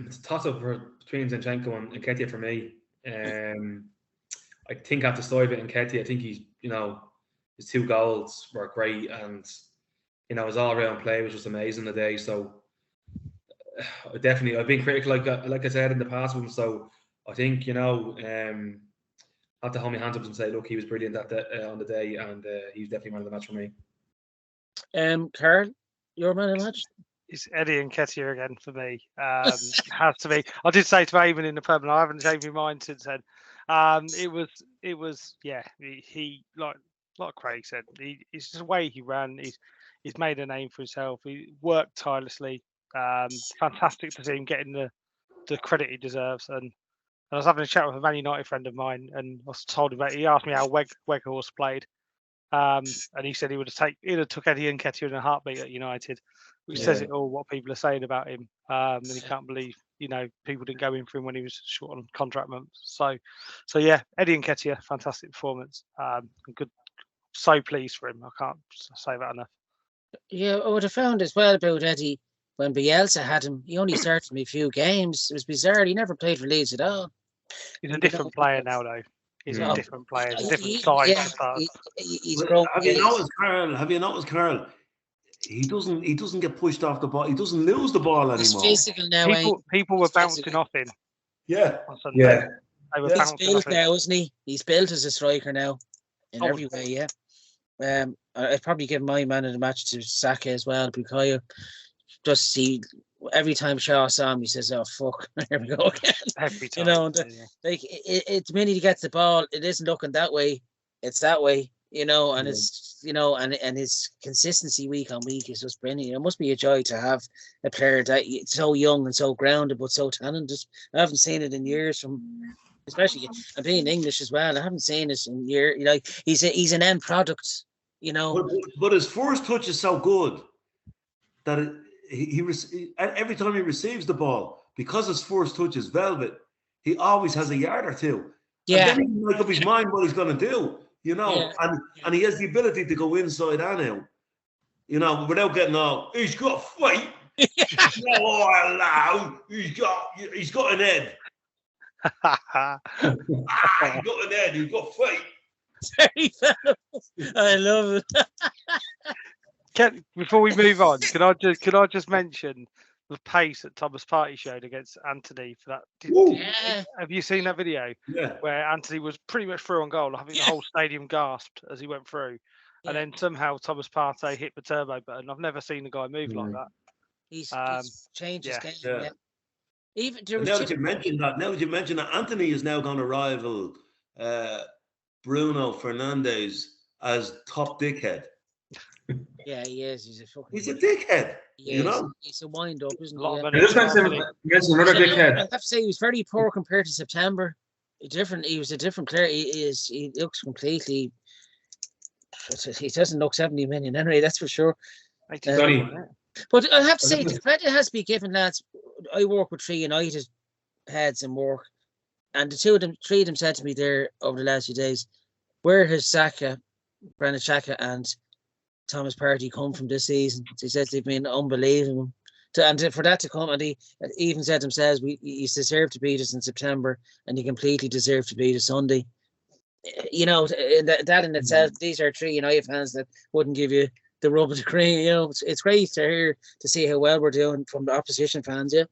it's a toss-up between Zinchenko and Nketiah for me. I think after Stoiber and Nketiah, I think he's, his 2 goals were great, and his all-round play was just amazing today. So definitely, I've been critical, like I said in the past with him. So I think I have to hold my hands up and say, look, he was brilliant on the day, and he's definitely man of the match for me.
Carl, your man of the match?
It's Eddie Nketiah again for me. Has to be. I did say to Eamon in the pub, and I haven't changed my mind since then. It was. Yeah. He like Craig said. It's just the way he ran. His He's made a name for himself. He worked tirelessly. Fantastic to see him getting the credit he deserves. And I was having a chat with a Man United friend of mine, and I was told about. He asked me how Weghorst played, and he said he'd have took Eddie Nketiah in a heartbeat at United, which says it all. What people are saying about him, and he can't believe people didn't go in for him when he was short on contract months. So yeah, Eddie Nketiah, fantastic performance. Good. So pleased for him. I can't say that enough.
Yeah, I would have found as well about Eddie when Bielsa had him. He only started me a few games. It was bizarre. He never played for Leeds at all.
He's a different player now, though. He's a different player. He's a different size.
He's grown.
Have you noticed, Carl? He doesn't get pushed off the ball. He doesn't lose the ball anymore.
He's physical now.
People were bouncing off him.
Yeah.
Yeah.
He's built now, isn't he? He's built as a striker now, in every way. Yeah. I'd probably give my man of the match to Saka as well, because just see every time Shaw saw him, he says, "Oh fuck, here we go again."
Every time,
like it's the minute he gets the ball, it isn't looking that way; it's that way, and it's and his consistency week on week is just brilliant. It must be a joy to have a player that so young and so grounded but so talented. I haven't seen it in years especially and being English as well. I haven't seen it in years. Like he's an end product.
But his first touch is so good that every time he receives the ball, because his first touch is velvet, he always has a yard or two.
Yeah.
And then he can make up his mind what he's going to do, and he has the ability to go inside and out, without getting all, he's got a fight. He's got an head. He's got an head, he's got fight.
Very valuable. I love
it. Before we move on, can I just mention the pace that Thomas Partey showed against Anthony for that? Have you seen that video?
Yeah.
Where Anthony was pretty much through on goal. I think the whole stadium gasped as he went through, and then somehow Thomas Partey hit the turbo button. I've never seen a guy move like that.
He's changed his game.
Yeah.
Even
now that you mentioned that, Anthony is now going to rival Bruno Fernandes as top dickhead.
Yeah, he is.
He's a dickhead. He's
a wind up, isn't
he? Just another dickhead.
I have to say he was very poor compared to September. He was a different player. He looks completely. He doesn't look 70 million anyway. That's for sure. But I have to say the credit has to be given, lads. I work with 3 United heads in work, and the 3 of them said to me there over the last few days, where has Brandon Xhaka and Thomas Partey come from this season? He says they've been unbelievable. And for that to come, and he even said themselves, he's deserved to beat us in September, and he completely deserved to beat us Sunday. That in itself, these are 3 United fans that wouldn't give you the rub of the cream. It's great to hear, to see how well we're doing from the opposition fans. Yeah.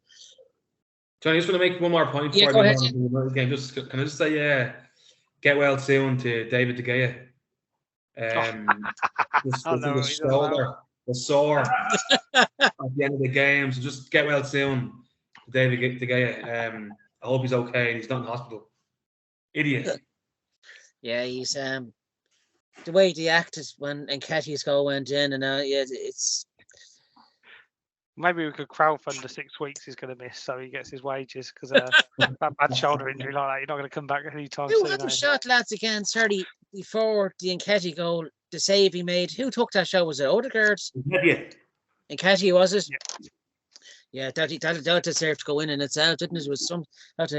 John, I just want to make one more point before
go ahead.
Can I just say, get well soon to David De Gea. The shoulder was sore at the end of the game, so just get well soon to David De Gea. I hope he's okay and he's not in hospital. Idiot.
Yeah, he's the way he acted when Nketiah's goal went in, and it's.
Maybe we could crowdfund the 6 weeks he's going to miss, so he gets his wages, because that bad shoulder injury like that, you're not going to come back anytime soon.
Who had the shot, lads, again? 30 before the Nketiah goal, the save he made. Who took that shot? Was it Odegaard? Nketiah, was it? Yeah, that deserved to go in itself, didn't it? It was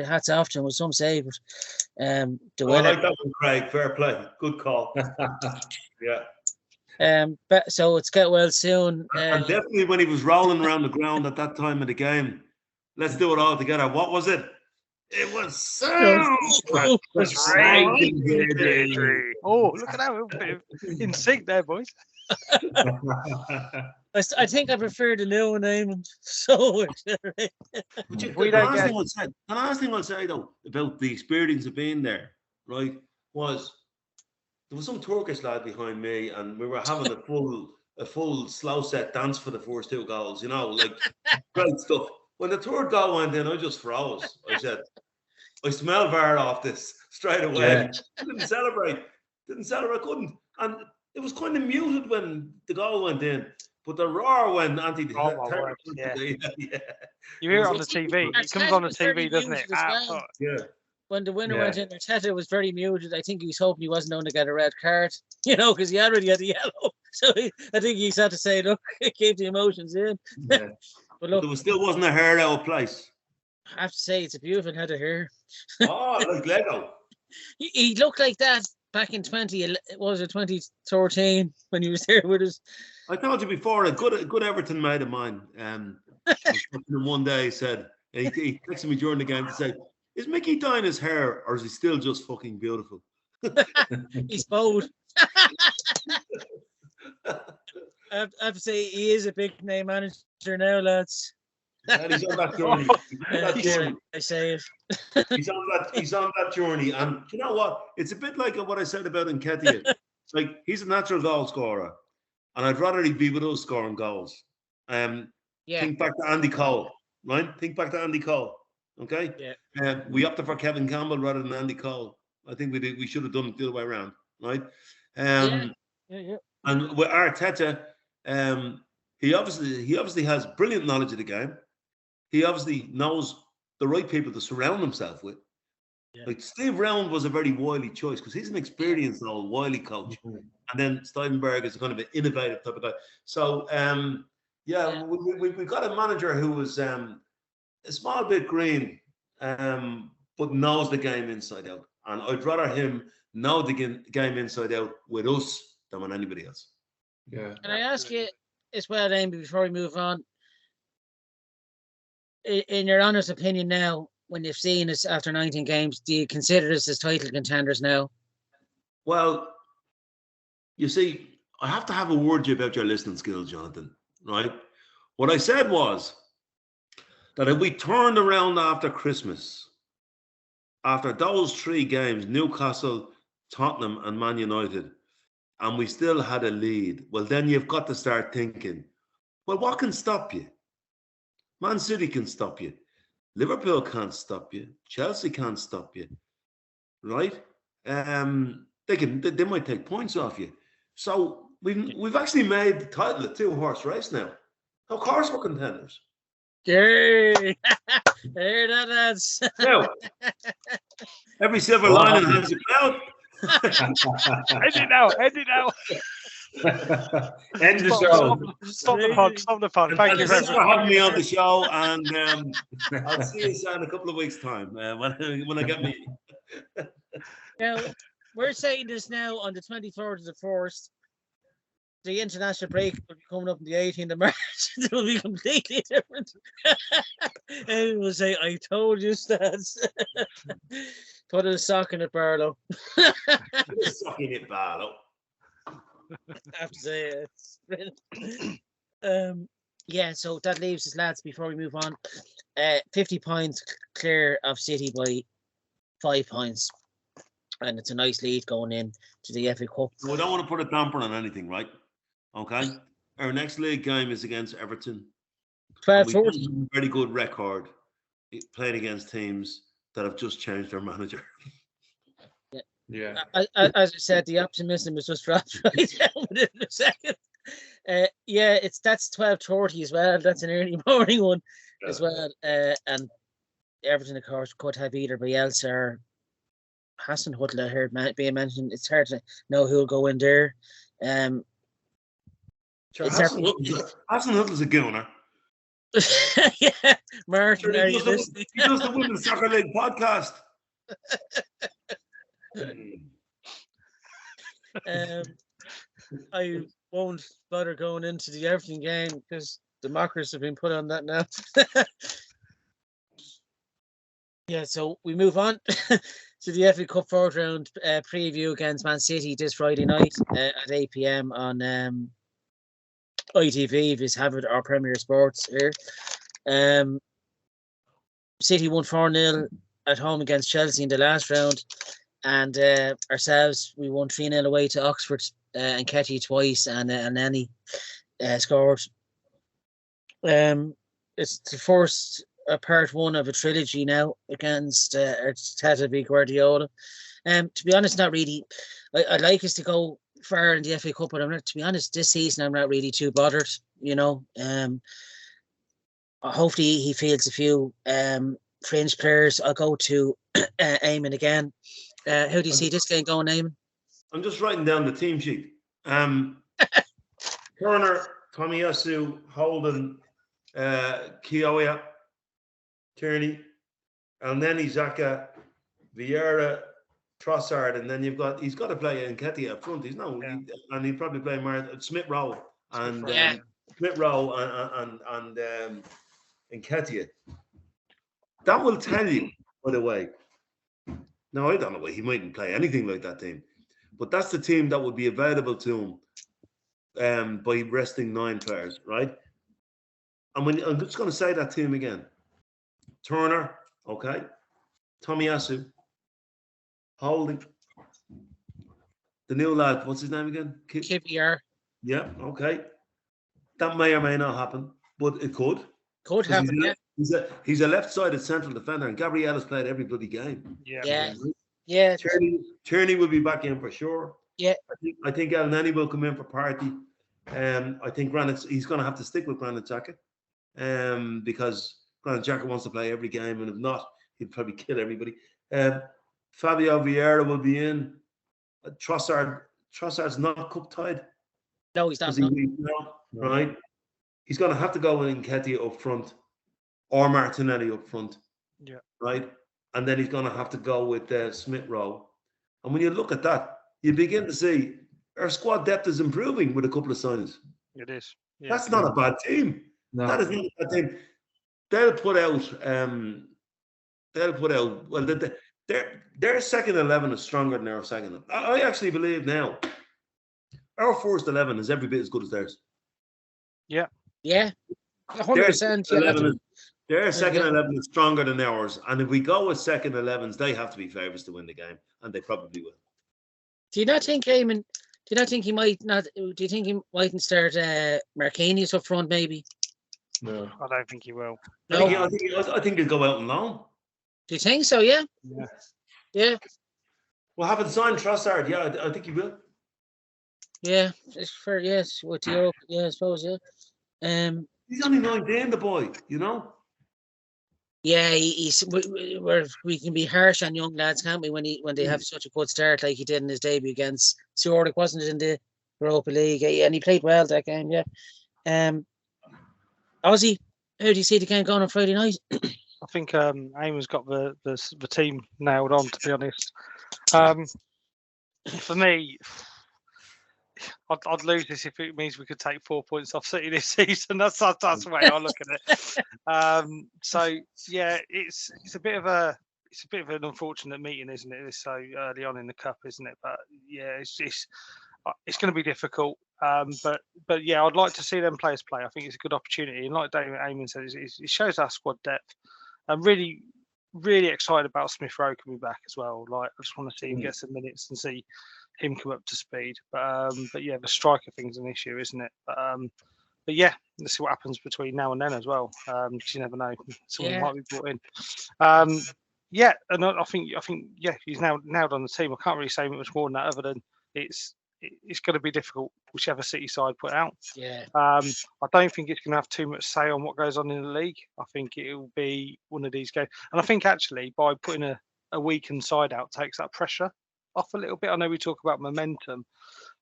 hats off to him, was some save. But,
I like that one, Craig. Fair play. Good call. Yeah.
But so it's get well soon.
And definitely when he was rolling around the ground at that time of the game, let's do it all together. What was it? It was so.
Oh, look at that! In sync there, boys.
I think I prefer the new name so much.
The last thing I'll say though about the experience of being there, right, was there was some Turkish lad behind me, and we were having a full slow set dance for the first 2 goals. Like great stuff. When the third goal went in, I just froze. I said, I smell VAR off this straight away.
Yeah.
I didn't celebrate. Couldn't. And it was kind of muted when the goal went in. But the roar when Anthony
Oh, my word, yeah.
yeah.
You hear it on the TV. It comes on the TV, doesn't it?
Yeah.
When the winner
Yeah.
went in, Arteta was very muted. I think he was hoping he wasn't going to get a red card, because he already had the yellow. So I think he's had to say, look, keep the emotions in.
Yeah.
But look,
There still wasn't a hair out of place.
I have to say, it's a beautiful head of hair.
Oh, like Lego.
He looked like that back in 2013 when he was there with us.
I told you before, a good Everton mate of mine, I was talking to him one day, he said, and he texted me during the game to say, is Mickey dyeing his hair or is he still just fucking beautiful?
He's bold. I have to say, he is a big name manager now, lads.
And he's on that journey.
I say it.
He's on that journey. And you know what? It's a bit like what I said about Nketiah. It's like he's a natural goal scorer. And I'd rather he be with us scoring goals. Think back to Andy Cole, right? Think back to Andy Cole. Okay?
Yeah.
We opted for Kevin Campbell rather than Andy Cole. I think we should have done it the other way around, right?
Yeah.
And with Arteta, he obviously has brilliant knowledge of the game. He obviously knows the right people to surround himself with.
Yeah.
Like Steve Round was a very wily choice because he's an experienced old wily coach.
Mhm.
And then Steibenberg is kind of an innovative type of guy. So we got a manager who was a small bit green, but knows the game inside out. And I'd rather him know the game inside out with us than with anybody else.
Yeah.
Can I ask you as well, Amy, before we move on? In your honest opinion now, when you've seen us after 19 games, do you consider us as title contenders now?
Well, you see, I have to have a word to you about your listening skills, Jonathan, right? What I said was that if we turned around after Christmas, after those 3 games, Newcastle, Tottenham and Man United, and we still had a lead, well, then you've got to start thinking, well, what can stop you? Man City can stop you. Liverpool can't stop you. Chelsea can't stop you, right? They might take points off you. So we've actually made the title a 2-horse race now. Of course we're contenders.
Yay! There that is.
Now, every silver lining has a cloud.
End it now.
End the show.
Stop the pod. Thank you very
Thanks for having me on the show, and I'll see you in a couple of weeks' time when I get me.
Now, we're saying this now on the 23rd of the 4th. The international break will be coming up on the 18th of March. It will be completely different. And we'll say, I told you, Stats. Put a sock in it, Barlow.
Sock in it, Barlow.
I have to say it. Yeah, so that leaves us, lads, before we move on. 50 points clear of City by 5 points. And it's a nice lead going in to the FA Cup.
So we don't want to put a damper on anything, right? Okay. Our next league game is against Everton.
12-40.
Very good record playing against teams that have just changed their manager.
Yeah.
As I said, the optimism was just dropped right down within a second. That's 12:30 as well. That's an early morning one as well. And Everton, of course, could have either Bielsa or Hassan Huddle. I heard being mentioned. It's hard to know who'll go in there.
Hassan Huddle's a Gooner.
Yeah, Martin, are you listening?
He does the Women's Soccer League podcast.
I won't bother going into the Everton game because the mockers have been put on that now. Yeah, so we move on to the FA Cup 4th round preview against Man City this Friday night at 8 p.m. on ITV, if you have it, or Premier Sports here. City won 4-0 at home against Chelsea in the last round, and ourselves, we won 3-0 away to Oxford, and Nketiah twice, and Nenny scored. It's the first part one of a trilogy now against Arteta v Guardiola. To be honest, not really. I'd like us to go far in the FA Cup, but I'm not. To be honest, this season I'm not really too bothered. you know. Hopefully he fields a few fringe players. I'll go to Eamon again. How do you see this game going, Eamon?
I'm just writing down the team sheet. Turner, Tomiyasu, Holden, Kioya, Tierney, Elneny, Xhaka, Vieira, Trossard, and then he's got to play Nketiah up front. And he'll probably play Smith Rowe and Nketiah. That will tell you, by the way. No, I don't know. He mightn't play anything like that team, but that's the team that would be available to him by resting 9 players, right? And I'm just going to say that team again: Turner, okay, Tomiyasu, Holding, the new lad, what's his name again?
Kivier.
Yeah, okay. That may or may not happen, but it could.
Could happen,
He's a left-sided central defender, and Gabriel has played every bloody game.
Yeah.
Tierney will be back in for sure.
Yeah.
I think Elneny will come in for Party. I think he's going to have to stick with Granit Xhaka, because Granit Xhaka wants to play every game, and if not, he'd probably kill everybody. Fabio Vieira will be in. Trossard's not cup-tied.
No, he's not.
Right? He's going to have to go with Nketiah up front or Martinelli up front.
Yeah.
Right? And then he's going to have to go with Smith Rowe. And when you look at that, you begin to see our squad depth is improving with a couple of signings.
It is. Yeah.
That's not a bad team. No. That is not a bad team. They'll put out, well, their second 11 is stronger than our second. I actually believe now our first 11 is every bit as good as theirs.
Yeah.
Yeah. 100%.
Their second 11 is stronger than ours. And if we go with second 11s, they have to be favourites to win the game. And they probably will.
Do you not think, Eamon, he might not? Do you think he mightn't start Marquinhos up front, maybe?
No.
I don't think he will.
No. I think he'll go out on loan.
Do you think so? Yeah. Yeah.
Well, having signed Trossard, I think he will.
Yeah, it's fair. Yes, with Europe. Yeah, I suppose. Yeah.
He's only 19, the boy. You know.
Yeah, we can be harsh on young lads, can't we? When they have such a good start like he did in his debut against Zurich, wasn't it, in the Europa League? And he played well that game. Yeah. Ozzy, how do you see the game going on Friday night?
I think Eamon's got the team nailed on, to be honest. For me, I'd lose this if it means we could take 4 points off City this season. That's the way I look at it. So yeah, it's a bit of an unfortunate meeting, isn't it? It's so early on in the cup, isn't it? But yeah, it's going to be difficult. But yeah, I'd like to see them players play. I think it's a good opportunity, and like David Eamon said, it shows our squad depth. I'm really, really excited about Smith Rowe coming back as well. Like, I just want to see him get some minutes and see him come up to speed. But yeah, the striker thing's an issue, isn't it? But yeah, let's see what happens between now and then as well. Because you never know, someone might be brought in. Yeah, and I think he's now nailed on the team. I can't really say much more than that, other than it's going to be difficult, whichever City side put out.
Yeah.
I don't think it's going to have too much say on what goes on in the league. I think it will be one of these games. And I think actually by putting a weakened side out takes that pressure off a little bit. I know we talk about momentum,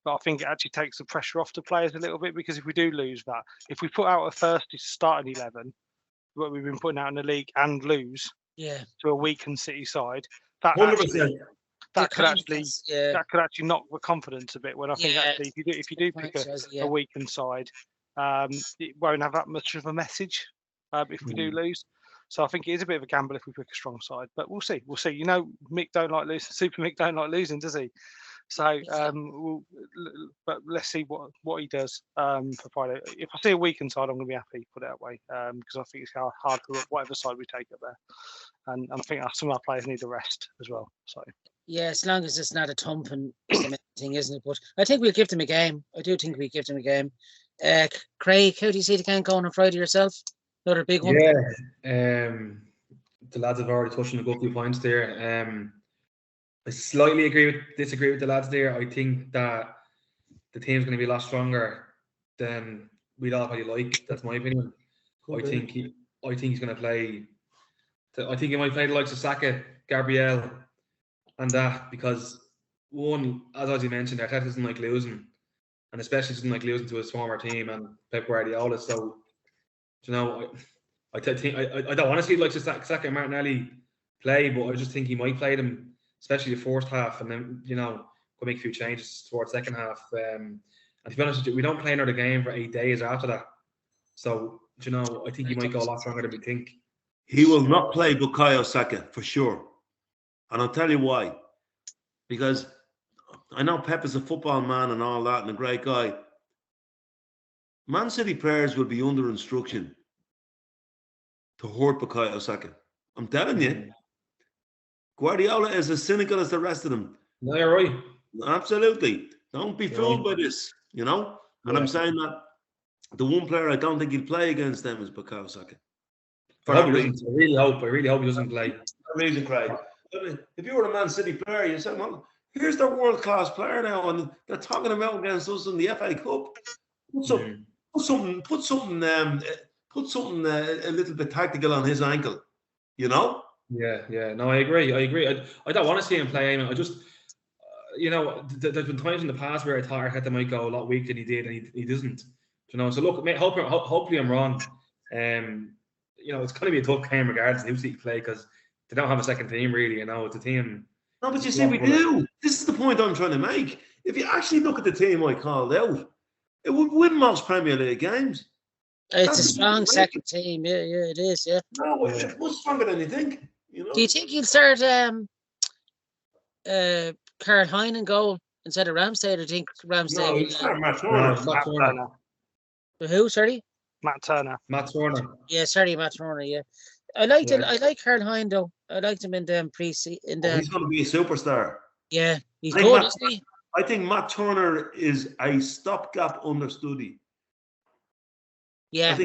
but I think it actually takes the pressure off the players a little bit, because if we do lose that, if we put out a first starting 11, what we've been putting out in the league, and lose to a weakened City side, that 100%. That could actually knock the confidence a bit. When I think actually, if you do pick a weakened side, it won't have that much of a message if we do lose. So I think it is a bit of a gamble if we pick a strong side. But we'll see. We'll see. You know, Mick don't like losing. Super Mick don't like losing, does he? So, but let's see what he does for Friday. If I see a weakened side, I'm going to be happy. Put it that way, because I think it's hard for whatever side we take up there, and I think some of our players need a rest as well. So.
Yeah, as long as it's not a thumping thing, isn't it? But I think we'll give them a game. I do think we give them a game. Craig, how do you see the game going on Friday yourself? Another big one.
Yeah, the lads have already touched on a good few points there. I slightly disagree with the lads there. I think that the team's going to be a lot stronger than we'd all probably like. That's my opinion. I think he's going to play. I think he might play the likes of Saka, Gabriel, and that because one, as you mentioned, Arteta doesn't like losing, and especially doesn't like losing to his former team and Pep Guardiola. So, I think I don't want to see like Saka and Martinelli play, but I just think he might play them, especially the first half, and then could make a few changes towards second half. And to be honest with you, we don't play another game for 8 days after that. So, I think he might go a lot stronger than we think.
He will not play Bukayo Saka for sure. And I'll tell you why. Because I know Pep is a football man and all that and a great guy. Man City players will be under instruction to hurt Bukayo Saka. I'm telling you. Guardiola is as cynical as the rest of them.
No, you're right.
Absolutely. Don't be fooled by this, And I'm saying that the one player I don't think he'll play against them is Bukayo Saka.
I really hope he doesn't play.
Amazing, Craig. If you were a Man City player, you said, well, here's their world-class player now, and they're talking about against us in the FA Cup. Put something a little bit tactical on his ankle,
Yeah. No, I agree. I don't want to see him play. I just, there's been times in the past where I thought Arteta might go a lot weaker than he did, and he doesn't. So look, mate, hopefully I'm wrong. It's going to be a tough game regardless of who City play because they don't have a second team really. It's a team.
No, but you see, we do. This is the point I'm trying to make. If you actually look at the team I called out, it would win most Premier League games.
It's a strong second team. Yeah, it is. Yeah.
No, it's much stronger than you think.
Do you think he'll start Karl Hein in goal instead of Ramsdale? Or do you think Ramsdale?
No, he'll start Matt Turner.
Who? Sorry.
Matt Turner.
Yeah, sorry, Matt Turner. Yeah, I liked it. I like Karl Hein though. I liked him in the pre-season.
He's going to be a superstar.
Yeah, he's good, isn't he?
I think Matt Turner is a stopgap understudy.
Yeah,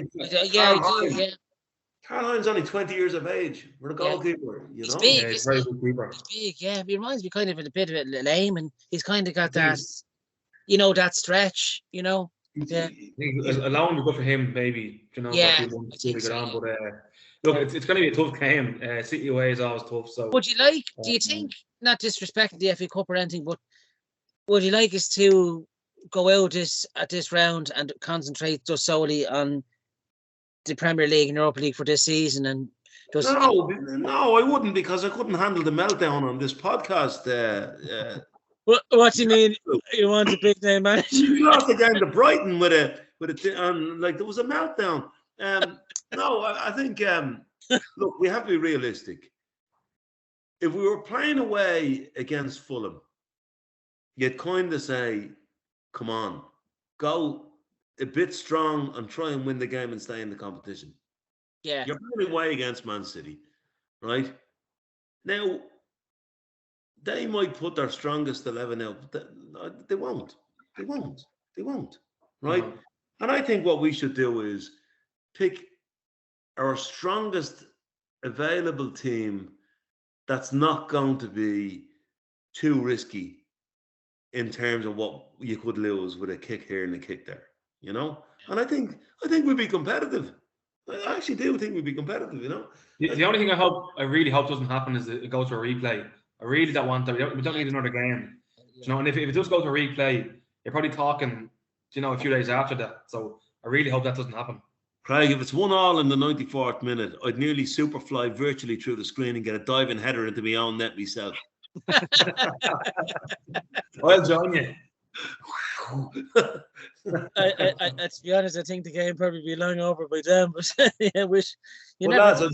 Karl Hein's only 20 years of age. We're a goalkeeper,
He's big.
He's very good keeper.
He's big, yeah. He reminds me kind of a bit of a lame, and he's kind of got that, that stretch, Yeah.
Allowing to go for him, maybe.
Yeah.
Look, it's going to be a tough game. City away is always tough. So,
would you like? Do you think, not disrespecting the FA Cup or anything, but would you like us to go out at this round and concentrate just solely on the Premier League and Europa League for this season? And just
no, I wouldn't, because I couldn't handle the meltdown on this podcast.
What do you mean? You want a big name manager?
You lost again to Brighton with a there was a meltdown. No, I think look, we have to be realistic. If we were playing away against Fulham, you'd kind of say, come on, go a bit strong and try and win the game and stay in the competition.
Yeah.
You're playing away against Man City, right? Now, they might put their strongest 11 out, but they won't. They won't, right? Mm-hmm. And I think what we should do is pick our strongest available team that's not going to be too risky in terms of what you could lose with a kick here and a kick there, And I think we'd be competitive. I actually do think we'd be competitive,
The only thing I really hope doesn't happen is it goes to a replay. I really don't want that. We don't need another game. And if it does go to a replay, you're probably talking, a few days after that. So I really hope that doesn't happen.
Craig, if it's 1-1 in the 94th minute, I'd nearly superfly virtually through the screen and get a diving header into my own net myself.
I'll join you.
To be honest, I think the game probably be long over by then. But I wish
lads, I'm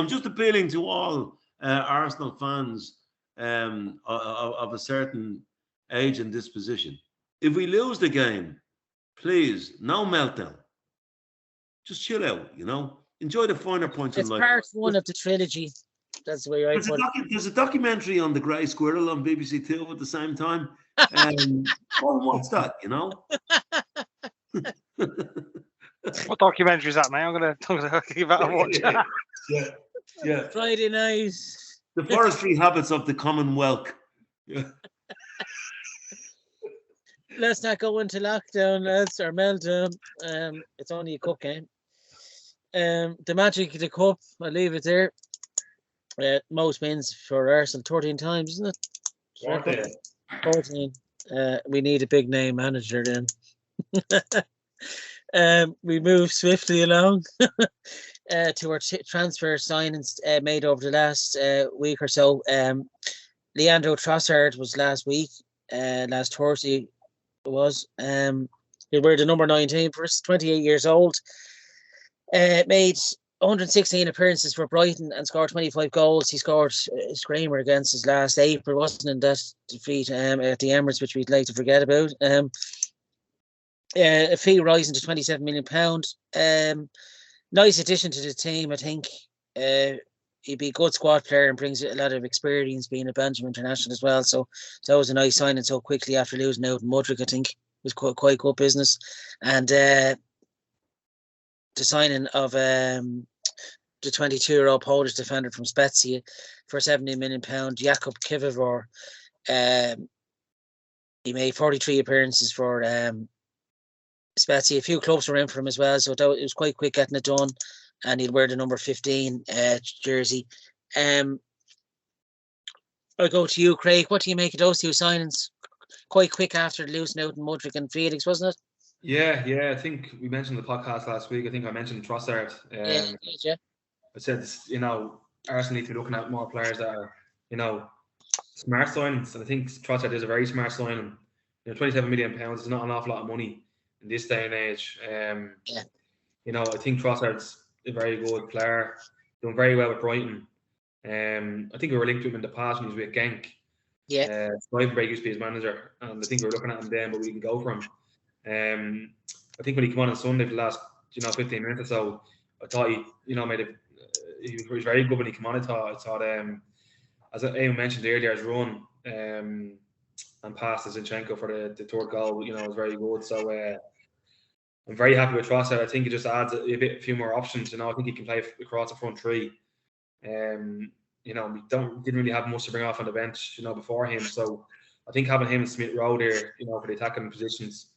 just appealing to all Arsenal fans of a certain age and disposition. If we lose the game, please, no meltdown. Just chill out, Enjoy the finer points in life.
It's part one of the trilogy. That's the way I put it.
There's a documentary on the Grey Squirrel on BBC Two at the same time. What's that,
What documentary is that, mate? I'm gonna give that a watch.
Yeah.
Friday night.
The forestry habits of the Commonwealth. Yeah.
let's not go into lockdown, lads, or meltdown. It's only a cup game. The magic of the cup, I'll leave it there. Most wins for Arsenal 13 times, isn't it? 14. We need a big name manager then. We move swiftly along to our transfer signings made over the last week or so. Leandro Trossard was last week, last Thursday it was. He wear the number 19 for us, 28 years old. Made 116 appearances for Brighton and scored 25 goals. He scored a screamer against us last April, wasn't in that defeat at the Emirates, which we'd like to forget about. A fee rising to £27 million. Nice addition to the team, I think. He'd be a good squad player and brings a lot of experience being a Belgium international as well. So that was a nice signing so quickly after losing out in Mudryk, I think. It was quite good business. And the signing of the 22-year-old Polish defender from Spezia for £70 million, Jakub Kiwior. He made 43 appearances for Spezia. A few clubs were in for him as well, so it was quite quick getting it done. And he'd wear the number 15 jersey. I'll go to you, Craig. What do you make of those two signings? Quite quick after losing out in Mudryk and Felix, wasn't it?
Yeah. I think we mentioned the podcast last week. I think I mentioned Trossard.
Yeah.
I said, Arsenal need to be looking at more players that are, smart signings. And I think Trossard is a very smart signing. £27 million is not an awful lot of money in this day and age. I think Trossard's a very good player, doing very well with Brighton. I think we were linked to him in the past when he was with Genk.
Yeah.
Stuyvenberg used to be his manager, and I think we were looking at him then, but we can go for him. I think when he came on Sunday for the last 15 minutes or so, I thought he was very good when he came on. I thought as Eamon mentioned earlier, his run and pass to Zinchenko for the third goal, was very good. So I'm very happy with Trossard. I think it just adds a few more options. I think he can play across the front three. We didn't really have much to bring off on the bench, before him. So I think having him and Smith Rowe there, for the attacking positions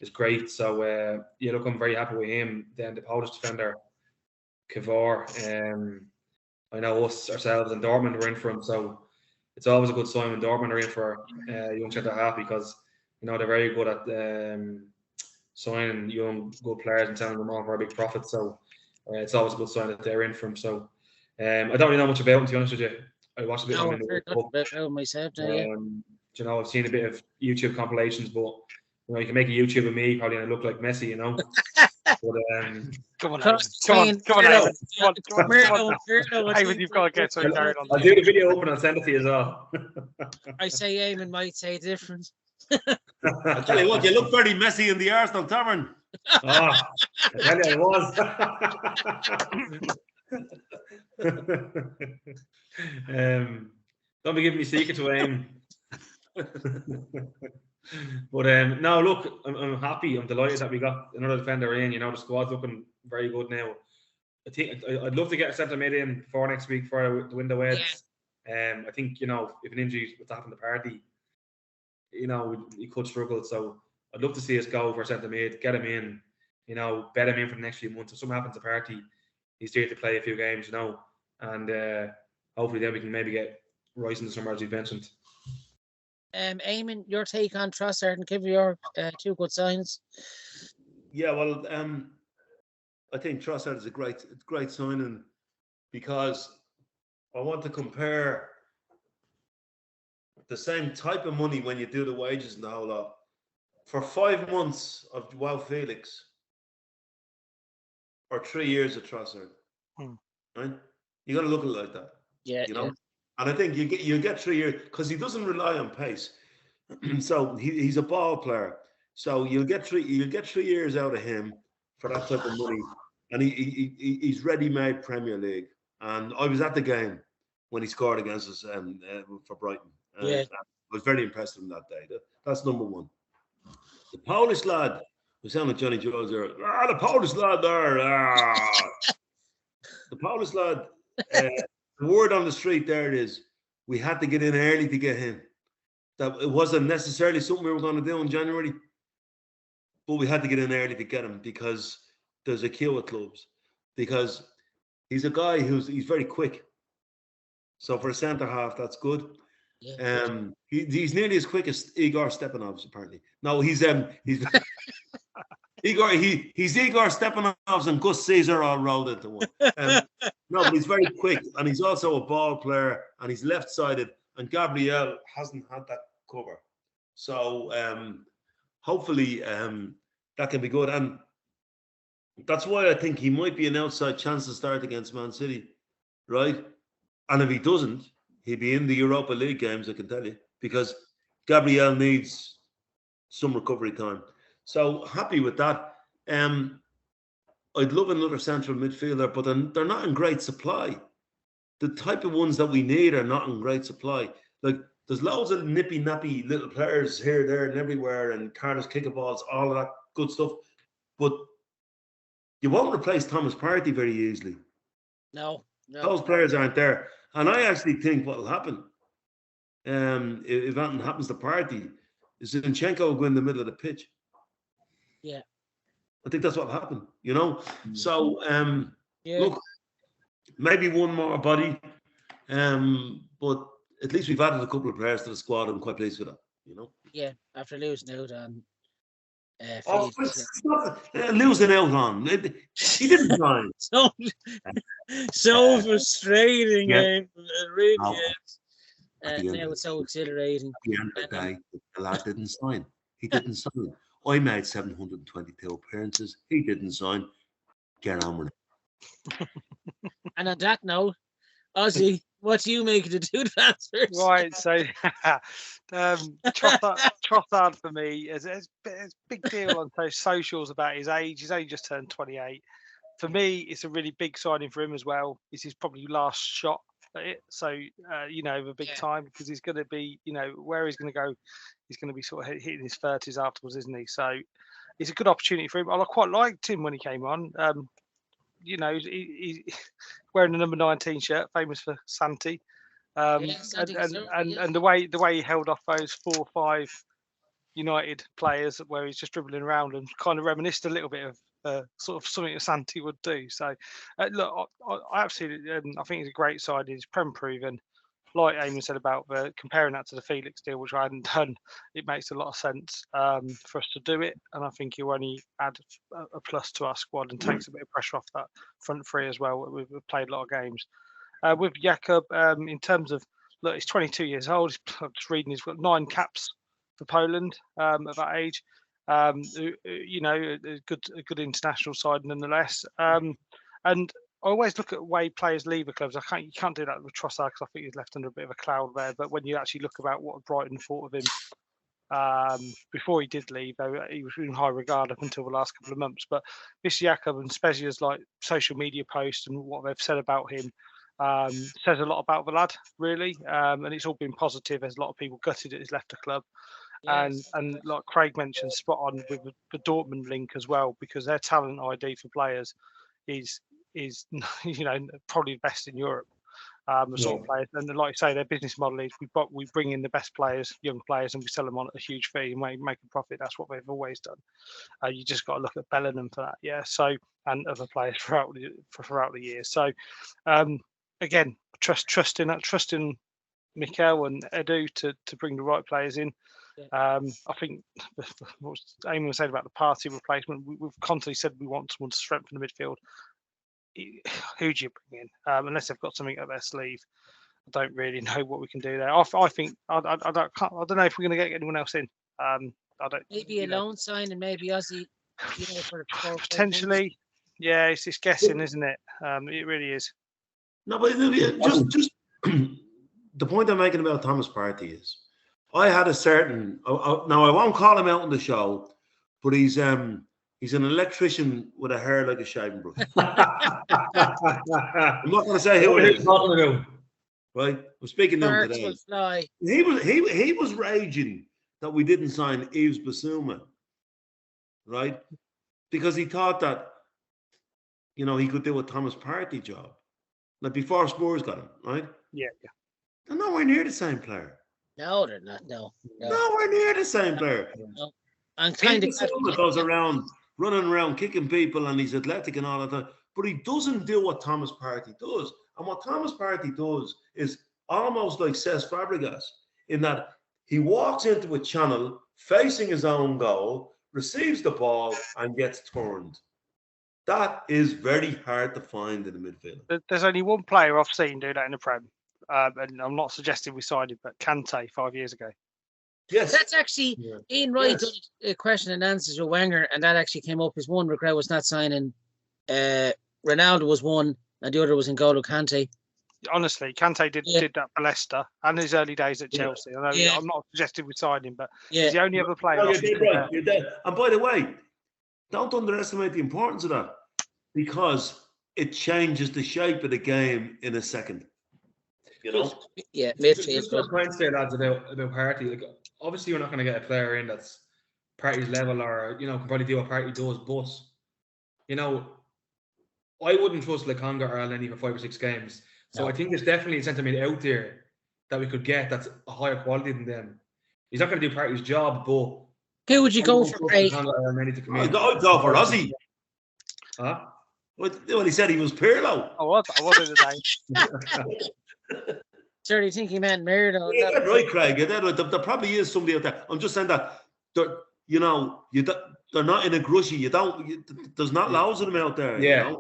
is great. So I'm very happy with him. Then the Polish defender, Kiwior. I know ourselves and Dortmund were in for him. So it's always a good sign when Dortmund are in for a young centre half, because they're very good at signing young good players and selling them on for a big profit. So it's always a good sign that they're in for him. So I don't really know much about him, to be honest with you. I watched a bit of him
myself.
I've seen a bit of YouTube compilations, but you can make a YouTube of me probably and I look like Messi, But
come on, Ivan, you've got to get so carried on.
I'll do the video open and I'll send it to you as well.
I say Eamon might say different.
I'll tell you what, you look very messy in the Arsenal tavern.
I tell you, I was. Don't be giving me secret to Eamon. But no, look, I'm happy. I'm delighted that we got another defender in. The squad's looking very good now. I think I'd love to get a centre mid in for next week for the window ends. I think if an injury was to happen to Party, he could struggle. So I'd love to see us go for a centre mid, get him in, bet him in for the next few months. If something happens to Party, he's there to play a few games, and hopefully then we can maybe get Rice into somewhere, as you mentioned.
Eamon, your take on Trossard and Kiwior, two good signs.
Yeah, well, I think Trossard is a great signing, because I want to compare the same type of money when you do the wages and the whole lot. For 5 months of Joao Felix, or 3 years of Trossard, right? You got to look at it like that.
Yeah,
And I think you get 3 years, because he doesn't rely on pace. So he's a ball player. So you'll get 3 years out of him for that type of money, and he's ready-made Premier League. And I was at the game when he scored against us for Brighton. I was very impressed with him that day. That's number one. The Polish lad, we sound like Johnny Jones there. The Polish lad there. The Polish lad. The word on the street there is we had to get in early to get him. that it wasn't necessarily something we were going to do in January, but we had to get in early to get him because there's a queue of clubs. Because he's a guy he's very quick. So for a centre half, that's good.
Yeah.
He's nearly as quick as Igor Stepanovs, apparently. No, he's Igor. He's Igor Stepanovs and Gus Caesar all rolled into one. No, but he's very quick, and he's also a ball player, and he's left-sided. And Gabriel hasn't had that cover, so hopefully that can be good. And that's why I think he might be an outside chance to start against Man City, right? And if he doesn't, he'll be in the Europa League games, I can tell you, because Gabriel needs some recovery time. So happy with that. I'd love another central midfielder, but they're not in great supply. The type of ones that we need are not in great supply. Like, there's loads of nippy-nappy little players here, there, and everywhere, and Carlos Kickaballs, all of that good stuff. But you won't replace Thomas Partey very easily.
No.
Those players aren't there. And I actually think what will happen, if anything happens to Partey, is Zinchenko will go in the middle of the pitch.
Yeah.
I think that's what will happen, you know? So,
Yeah.
look, maybe one more body, but at least we've added a couple of players to the squad. I'm quite pleased with that, you know?
Yeah, after losing out on
losing out on. He didn't sign.
so frustrating,
Yeah.
It really
No.
is. Now it's so exhilarating.
At the end of the day, the lad didn't sign. He didn't sign. I made 722 appearances. He didn't sign. Get on with it.
And on that note, Ozzy, what do you make of the two transfers?
Right, so Trossard for me is a big deal on socials about his age. He's only just turned 28. For me, it's a really big signing for him as well. It's his probably last shot at it. So, the big time, because he's going to be, where he's going to go, he's going to be sort of hitting his 30s afterwards, isn't he? So it's a good opportunity for him. I quite liked him when he came on. He's wearing the number 19 shirt, famous for Santi. And the way he held off those 4 or 5 United players, where he's just dribbling around, and kind of reminisced a little bit of sort of something that Santi would do. So look, I absolutely, I think he's a great side. He's prem proven. Like Eamon said about comparing that to the Felix deal, which I hadn't done, it makes a lot of sense for us to do it. And I think he'll only add a plus to our squad and takes a bit of pressure off that front three as well. We've played a lot of games. With Jakub, in terms of, look, he's 22 years old. I'm just reading, he's got 9 caps for Poland at that age. A good international side nonetheless. And I always look at the way players leave the clubs. You can't do that with Trossard because I think he's left under a bit of a cloud there. But when you actually look about what Brighton thought of him before he did leave, though he was in high regard up until the last couple of months. But this Jakub and Spezia's like social media posts and what they've said about him says a lot about the lad, really. And it's all been positive. There's a lot of people gutted that he's left the club. Yes. And like Craig mentioned, spot on with the Dortmund link as well, because their talent ID for players is probably the best in Europe. Sort of players, and like I say, their business model is we bring in the best players, young players, and we sell them on at a huge fee and make a profit. That's what they've always done. You just got to look at Bellingham for that, yeah. So, and other players throughout the years. So, again, trusting Mikel and Edu to bring the right players in. I think what Eamon was saying about the Partey replacement, we've constantly said we want someone to strengthen the midfield. Who do you bring in? Unless they've got something up their sleeve, I don't really know what we can do there. I think I don't know if we're going to get anyone else in. I don't.
Maybe a loan sign and maybe Ozzy. For
potentially. Yeah, it's just guessing, isn't it? It really is.
No, but just the point I'm making about Thomas Partey is, I had a certain. Now I won't call him out on the show, but he's an electrician with a hair like a shaving brush. I'm not going to say who it is. Right, I'm speaking to him today. He was raging that we didn't sign Yves Bissouma, right? Because he thought that he could do a Thomas Partey job, like before Spurs got him, right?
Yeah.
They're nowhere near the same player.
No, they're not. No.
Nowhere near the same player.
No. And kind of
Silva goes around running around kicking people, and he's athletic and all that, but he doesn't do what Thomas Partey does. And what Thomas Partey does is almost like Cesc Fabregas, in that he walks into a channel facing his own goal, receives the ball, and gets turned. That is very hard to find in the midfield.
There's only one player I've seen do that in the Prem, and I'm not suggesting we signed him, but Kante 5 years ago.
Yes.
That's actually Ian Wright did a question and answers with Wenger, and that actually came up. His one regret was not signing. Ronaldo was one, and the other was N'Golo Kante.
Honestly, Kante did that for Leicester and his early days at Chelsea. I know I'm not suggesting we signed him, but he's the only other player.
No, you're dead. And by the way, don't underestimate the importance of that, because it changes the shape of the game in a second. You know?
Yeah,
Just a point there, lads, about Partey. Like, obviously, we're not going to get a player in that's Partey's level, or can probably do what Partey does. But I wouldn't trust Lokonga or Elneny for 5 or 6 games. So I think there's definitely a centre mid out there that we could get that's a higher quality than them. He's not going to do Partey's job, but
who would you go for?
I'd go for Ozzy.
Huh?
Well, he said he was Pirlo.
I wasn't the name.
Sir, do you think he meant Mirdo?
Yeah, right, Craig. There probably is somebody out there. I'm just saying that they're not in a grushy. There's not loads of them out there.
Yeah.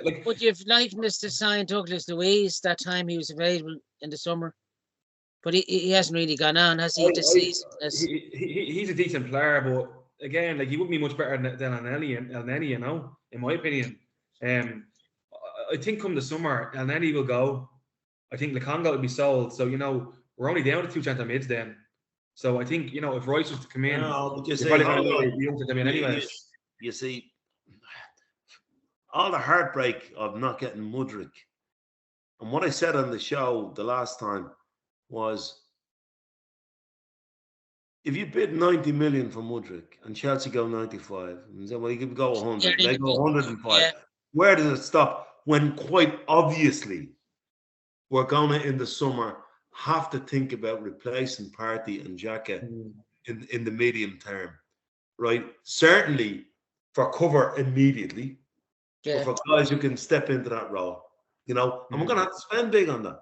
Like, would you have liked us to sign Douglas Luiz that time he was available in the summer? But he hasn't really gone on, has he, this season?
He's a decent player, but again, like, he wouldn't be much better than Elneny, in my opinion. I think come the summer, Elneny will go. I think Lokonga will be sold. So, we're only down to 2 centre mids then. So I think, if Royce was to come in,
you see, all the heartbreak of not getting Mudryk. And what I said on the show the last time was, if you bid 90 million for Mudryk and Chelsea go 95, and say, well, you could go 100, they go 105. Yeah. Where does it stop? When quite obviously we're going to, in the summer, have to think about replacing Partey and Xhaka in the medium term, right? Certainly for cover immediately, but for guys who can step into that role, and we're going to have to spend big on that,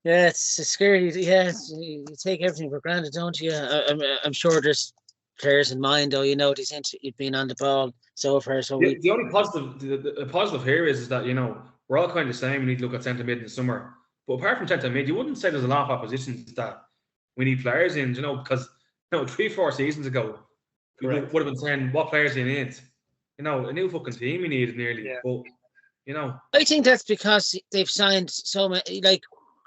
It's scary. Yeah, you take everything for granted, don't you? I'm sure there's players in mind, though. You've been on the ball so far. So
the only positive, the positive here is that we're all kind of the same. We need to look at centre mid in the summer, but apart from centre mid, you wouldn't say there's a lot of oppositions that we need players in. Because 3-4 seasons ago, we would have been saying, what players do you need? A new fucking team we need nearly. Yeah. But
I think that's because they've signed so many. Like,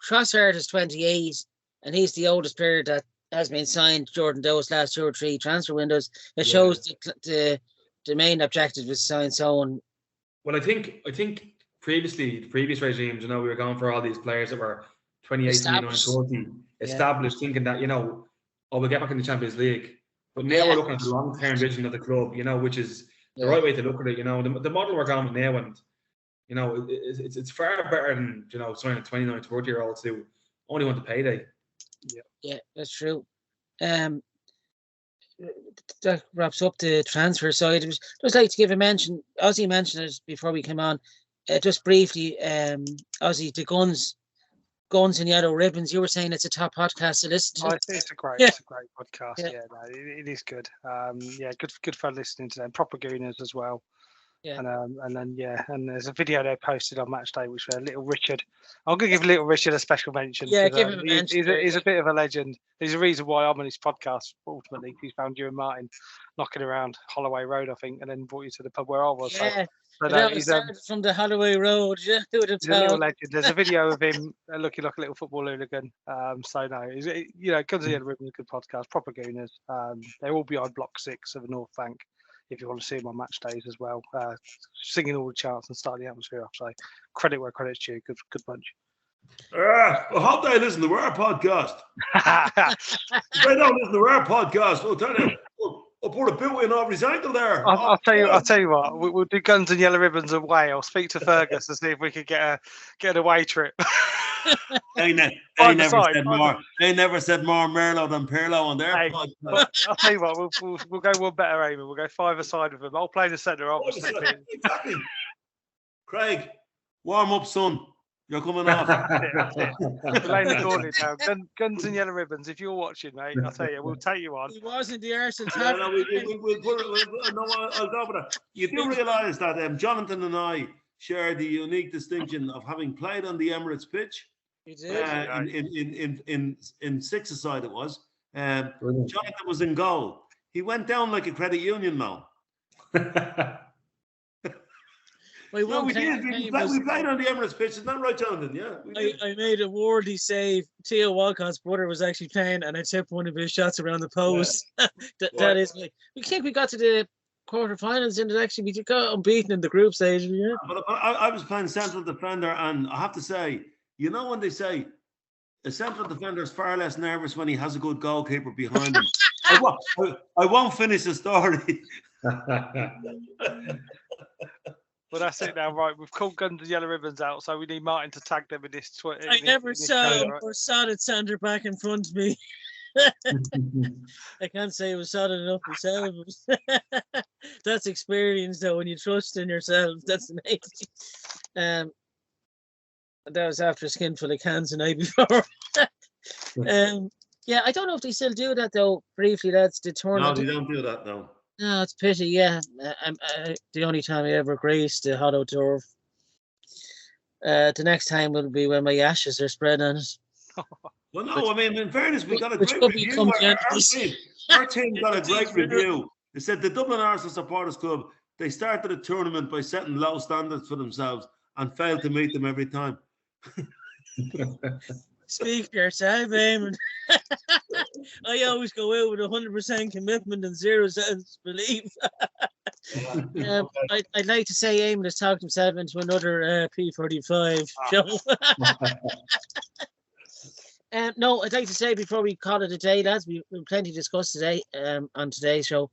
Trossard is 28, and he's the oldest player that has been signed during those last 2 or 3 transfer windows. It shows the main objective is to sign someone.
Well, I think previously, the previous regimes, we were going for all these players that were 28, 29, 30, established, thinking that, we'll get back in the Champions League. But now we're looking at the long-term vision of the club, which is the right way to look at it. The model we're going with now, and it's far better than signing 29, 30-year-olds who only want the payday.
Yeah, that's true. That wraps up the transfer side. I was just like to give a mention. Ozzy mentioned it before we came on. Just briefly, Ozzy, the guns and yellow ribbons. You were saying it's a top podcast to listen to.
I think it's a great podcast. Yeah, it is good. Good fun listening to them. Proper Gooners as well. Yeah. And there's a video they posted on Match Day, which Little Richard. I'm going to give Little Richard a special mention.
Yeah, give him a mention.
He's a bit of a legend. There's a reason why I'm on his podcast. Ultimately, he found you and Martin knocking around Holloway Road, I think, and then brought you to the pub where I was.
Yeah. He's from the Holloway Road. Yeah, he's
a little legend. There's a video of him looking like a little football hooligan. Comes in the ribbon, a good podcast. Proper Gooners. They're all behind Block 6 of the North Bank. If you want to see them on match days as well, singing all the chants and starting the atmosphere off. So credit where credit's due. Good bunch.
I hope they listen to our podcast. If they don't listen to our podcast, I'll tell you, I put a boot in over his ankle there.
I'll tell you what. We'll do guns and yellow ribbons away. I'll speak to Fergus and see if we could get an away trip.
They never said more Merlot than Pirlo on their podcast.
I'll tell you what. We'll go one better, Eamon. We'll go 5 aside with him. I'll play the centre.
Exactly. Craig, warm up, son. You're coming off.
That's it. We're laying the gauntlet down. Guns and yellow ribbons. If you're watching, mate, I'll tell you, we'll take you on.
He wasn't the Arsenal.
We'll put it. No, I'll go with that. You do realise that Jonathan and I share the unique distinction of having played on the Emirates pitch.
You did.
In 6-a-side it was. Jonathan was in goal. He went down like a credit union man.
We did.
We played on the Emirates pitch. Isn't that right, Jonathan? Yeah.
I made a worthy save. Theo Walcott's brother was actually playing, and I tipped one of his shots around the post. That is. We think we got to the quarterfinals, and actually we got unbeaten in the group stage. Yeah.
But I was playing central defender, and I have to say, you know, when they say a central defender is far less nervous when he has a good goalkeeper behind him. I won't finish the story.
Well, that's it now, right? We've called guns and yellow ribbons out, so we need Martin to tag them in this.
I never saw or solid centre back in front of me. I can't say it was solid enough myself. That's experience, though. When you trust in yourself, that's amazing. That was after a skinful of cans the night before. Yeah, I don't know if they still do that though. Briefly, that's the tournament.
No, they don't do that now.
No, it's pity. Yeah, the only time I ever graced the hot turf. The next time will be when my ashes are spread on it.
Well, no, I mean, in fairness, we got a great review. Our team got a great review. They said the Dublin Arsenal Supporters Club, they started the tournament by setting low standards for themselves and failed to meet them every time.
Speak for yourself, Eamon. I always go out with 100% commitment and 0 belief. I'd like to say Eamon has talked himself into another P45 show. No, I'd like to say before we call it a day, lads, we've plenty to discuss today on today's show.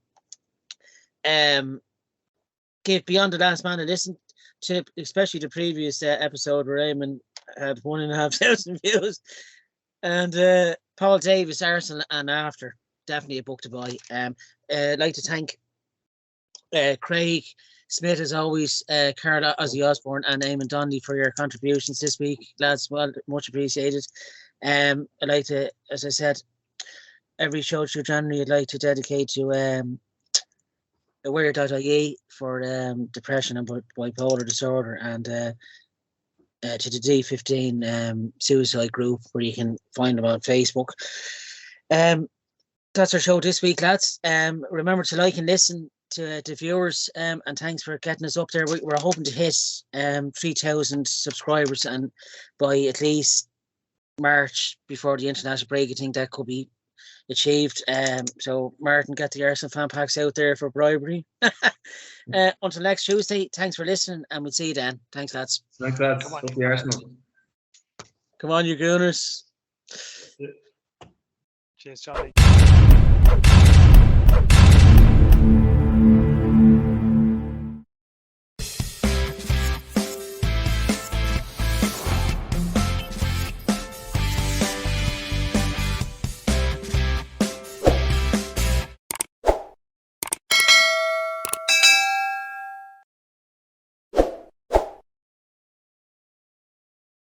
Give Beyond the Last Man a listen to, especially the previous episode where Eamon had 1,500 views, and Paul Davis, Arsenal and After, definitely a book to buy. I'd like to thank Craig Smith, as always, Carla Ozzy Osborne and Eamon Donnelly for your contributions this week, lads. Well, much appreciated. I'd like to, as I said, every show through January, I'd like to dedicate to aware.ie for depression and bipolar disorder, and to the D15 suicide group where you can find them on Facebook. That's our show this week, lads. Remember to like and listen to viewers, and thanks for getting us up there. We're hoping to hit 3,000 subscribers, and by at least March, before the international break, I think that could be achieved. So Martin, get the Arsenal fan packs out there for bribery. Until next Tuesday, thanks for listening, and we'll see you then. Thanks, lads.
Thanks, lads. Come on, the Arsenal.
Come on, you Gooners.
Cheers, Charlie.